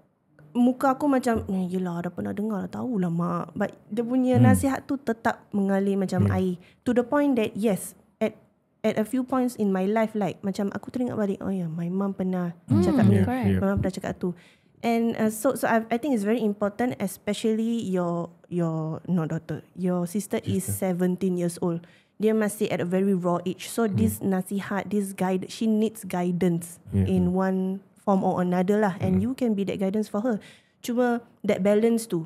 muka aku macam yelah dah pernah dengar, tahulah mak, but dia punya nasihat tu tetap mengalir macam air, to the point that yes, at a few points in my life, like macam aku teringat balik, oh yeah, my mum pernah cakap ni, my mum pernah cakap tu. And so I think it's very important, especially your daughter, your sister is 17 years old. Dia masih at a very raw age. So this nasihat, this guide, she needs guidance in one form or another lah. And you can be that guidance for her. Cuma that balance tu,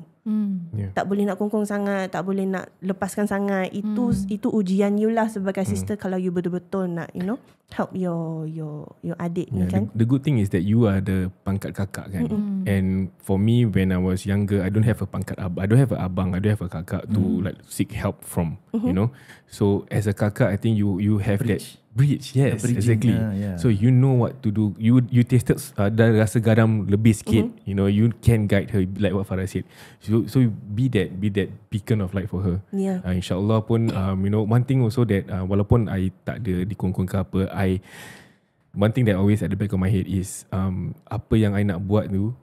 tak boleh nak kongkong sangat, tak boleh nak lepaskan sangat. Itu ujian you lah sebagai sister, kalau you betul-betul nak, you know, help your adik ni kan. The good thing is that you are the pangkat kakak kan. And for me, when I was younger, I don't have a pangkat abang, I don't have a abang, I don't have a kakak to like seek help from, you know. So as a kakak, I think you have that bridge, yes, exactly. So you know what to do. You tasted rasa garam lebih sikit. You know, you can guide her like what Farah said. So be that beacon of light for her. InsyaAllah pun you know, one thing also that walaupun I tak ada dikongkong ke apa, one thing that always at the back of my head is apa yang I nak buat tu,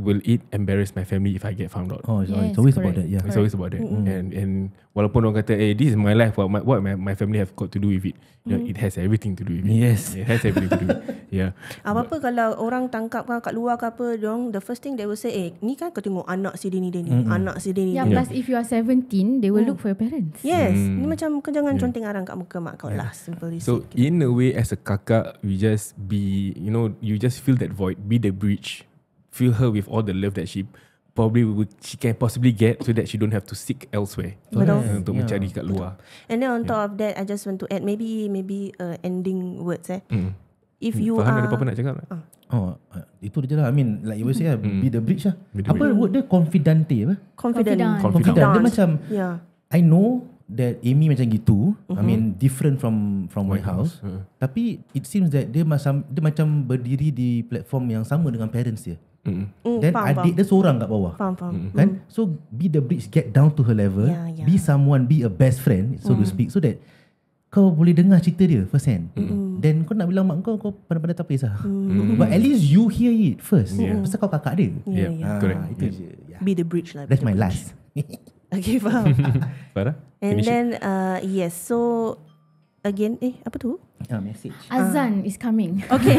will it embarrass my family if I get found out? Oh, it's Yes, always correct. about that. Yeah. It's always about that. And walaupun orang kata, this is my life, what my family have got to do with it? You know, it has everything to do with it. Yes. It has everything to do with it. Yeah. Apa-apa kalau orang tangkap kau kat luar ke apa, diorang the first thing they will say, ni kan kau tengok anak si dia ni, anak si dia ni. Yeah, plus if you are 17, they will look for your parents. Yes, ni macam kau jangan conteng arang kat muka mak kau lah. Simply So said. in a way, as a kakak, we just be, you just fill that void, be the bridge, fill her with all the love that she can possibly get, so that she don't have to seek elsewhere. Betul. Untuk mencari kat luar. And then on top of that, I just want to add maybe ending words. If you Farhan ada are apa-apa nak cakap? Itu je lah. I mean, like you say, be the bridge lah. Be the Apa word dia? Confidante apa? confident. Confident. Dia macam, Yeah. I know that Amy macam gitu. I mean, different from White House. Tapi it seems that dia macam berdiri di platform yang sama dengan parents dia. Then adik dia seorang kat bawah. Faham. Kan? So be the bridge, get down to her level. Yeah. Be someone, be a best friend, so to speak, so that kau boleh dengar cerita dia first hand. Then kau nak bilang mak kau pandai-pandai tak kisah. But at least you hear it first. Pasal kau kakak dia. Yeah, correct. Itu je. Yeah. Be the bridge lah. That's my last. Okay, faham. Farah? And Finish it? then yes, so again, apa tu? Message. Azan is coming. Okay.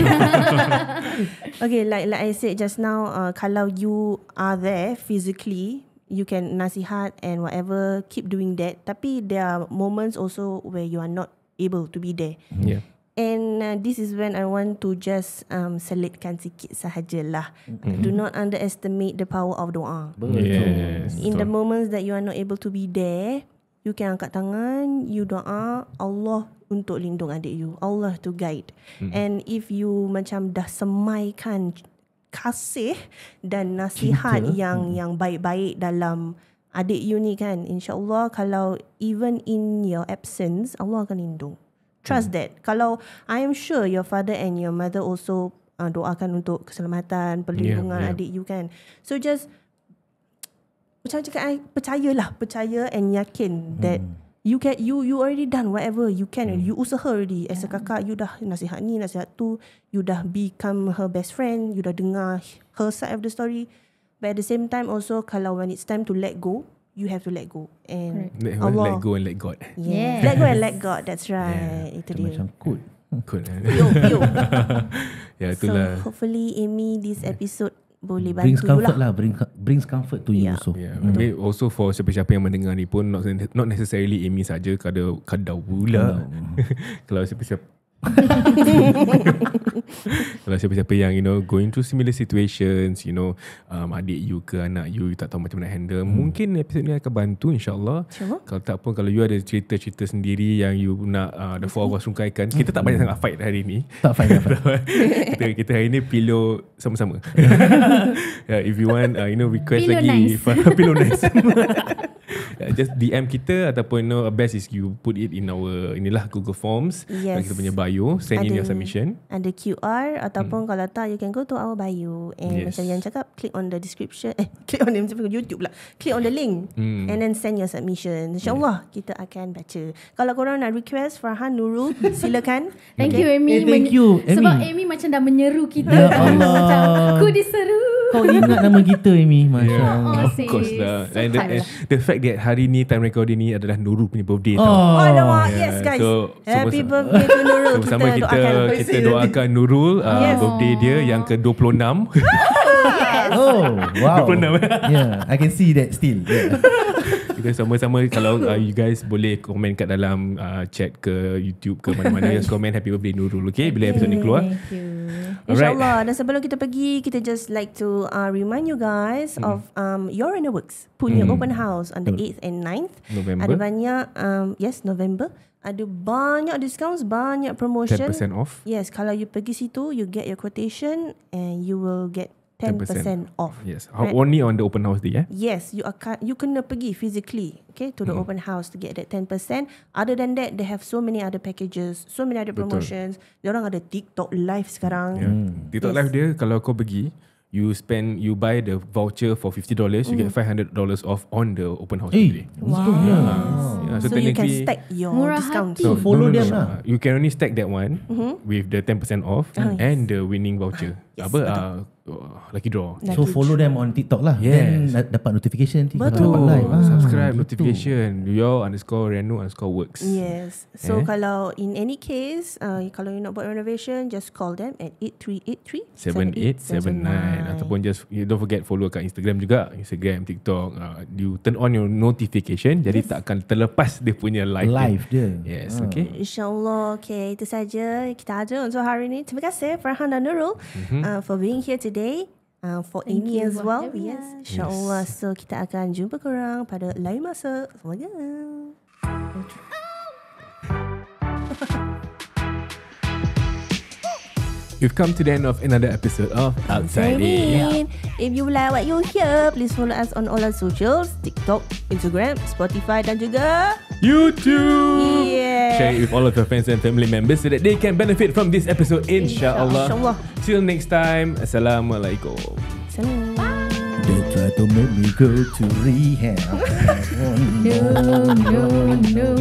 Okay, like I said just now, kalau you are there physically, you can nasihat and whatever, keep doing that. Tapi there are moments also where you are not able to be there. Yeah. And this is when I want to just selitkan sikit sahajalah. Do not underestimate the power of doa. Yes. In the moments that you are not able to be there, you can angkat tangan, you doa Allah untuk lindung adik you, Allah to guide. And if you macam dah semaikan kasih dan nasihat yang baik-baik dalam adik you ni kan, insyaAllah kalau even in your absence, Allah akan lindung. Trust that. Kalau I am sure your father and your mother also doakan untuk keselamatan, perlindungan adik you kan. So just macam cakap, percaya and yakin that you already done whatever you can. You usaha already. As a kakak, you dah nasihat ni, nasihat tu, you dah become her best friend, you dah dengar her side of the story. But at the same time also, kalau when it's time to let go, you have to let go. And Allah, let go and let God. Yeah. Let go and let God. That's right. Itu dia. Macam code. Yo. Ya, So itulah. hopefully Amy, this episode boleh Brings bantu you comfort lah. lah. Brings comfort to you also. Yeah, maybe also for siapa-siapa yang mendengar ni pun not necessarily Amy saja, kadau pula. Kalau siapa-siapa kalau siapa-siapa yang going through similar situations, adik you ke anak you tak tahu macam mana handle, mungkin episod ni akan bantu, insyaAllah. Kalau tak pun, kalau you ada cerita-cerita sendiri yang you nak the four of us rungkaikan, kita tak banyak sangat fight hari ni. Tak fight. kita hari ni pillow sama-sama. If you want request Pillow lagi nice. pillow nice. Just DM kita, ataupun best is you put it in our Google Forms. Yes. Kita punya bio, send in your submission. Ada QR ataupun kalau tak, you can go to our bio. And Yes. macam yang cakap, click on the description. Click on macam YouTube lah. Click on the link. And then send your submission. InsyaAllah kita akan baca. Kalau korang nak request Farhan, Nurul, silakan. Thank you, Amy. Thank you, Amy. Sebab Amy macam dah menyeru kita. Ya Allah. Macam aku diseru. Kau ingat nama kita, Amy? Masya Allah. Of course lah. And the fact that hari ni time recording ni adalah Nurul punya birthday tau. Oh, alamak. Yeah. Yes, guys. So, Happy birthday to Nurul. Sama kita doakan Nurul birthday dia yang ke-26. Oh, wow. 26. Yeah, I can see that still. Yeah. Kita sama-sama, kalau you guys boleh komen kat dalam chat ke YouTube ke mana-mana, just komen happy birthday Nurul, okay? Bila episod ni keluar. Thank you. InsyaAllah. Dan sebelum kita pergi, kita just like to remind you guys of You're in the Works punya open house on the 8th and 9th. November. Ada banyak, November. Ada banyak discounts, banyak promotion. 10% off. Yes, kalau you pergi situ, you get your quotation and you will get 10% off. Yes. Right. Only on the open house day, Yes, you kena pergi physically, okay, to the open house to get that 10%. Other than that, they have so many other packages, so many other promotions. Diorang ada TikTok live sekarang. TikTok live dia, kalau kau pergi, you buy the voucher for $50, you get $500 off on the open house today. Wow. Yeah, So you can technically, stack your Murah discounts. Follow them lah. You can only stack that one with the 10% off and the winning voucher. lucky draw. So follow them on TikTok lah. Yes. Then dapat notification. Betul. Dapat live. Subscribe, gitu. notification. Your_Reno_works. Yes. So kalau in any case, kalau you nak buat renovation, just call them at 8383-7879. Ataupun just don't forget follow kat Instagram juga. Instagram, TikTok. You turn on your notification. Jadi tak akan terlepas dia punya live dia. Yes, okay. InsyaAllah. Okay, itu saja kita ada untuk hari ini. Terima kasih Farhan dan Nurul for being here today. For Amy as well. Yes, insyaAllah. So kita akan jumpa korang pada lain masa. Assalamualaikum. We've come to the end of another episode of Outside In. If you like what you hear, please follow us on all our socials, TikTok, Instagram, Spotify dan juga YouTube. Yeah. Share it with all of your friends and family members so that they can benefit from this episode, insyaAllah. InsyaAllah. Till next time, Assalamualaikum. Salam. They try to make me go to rehab. No.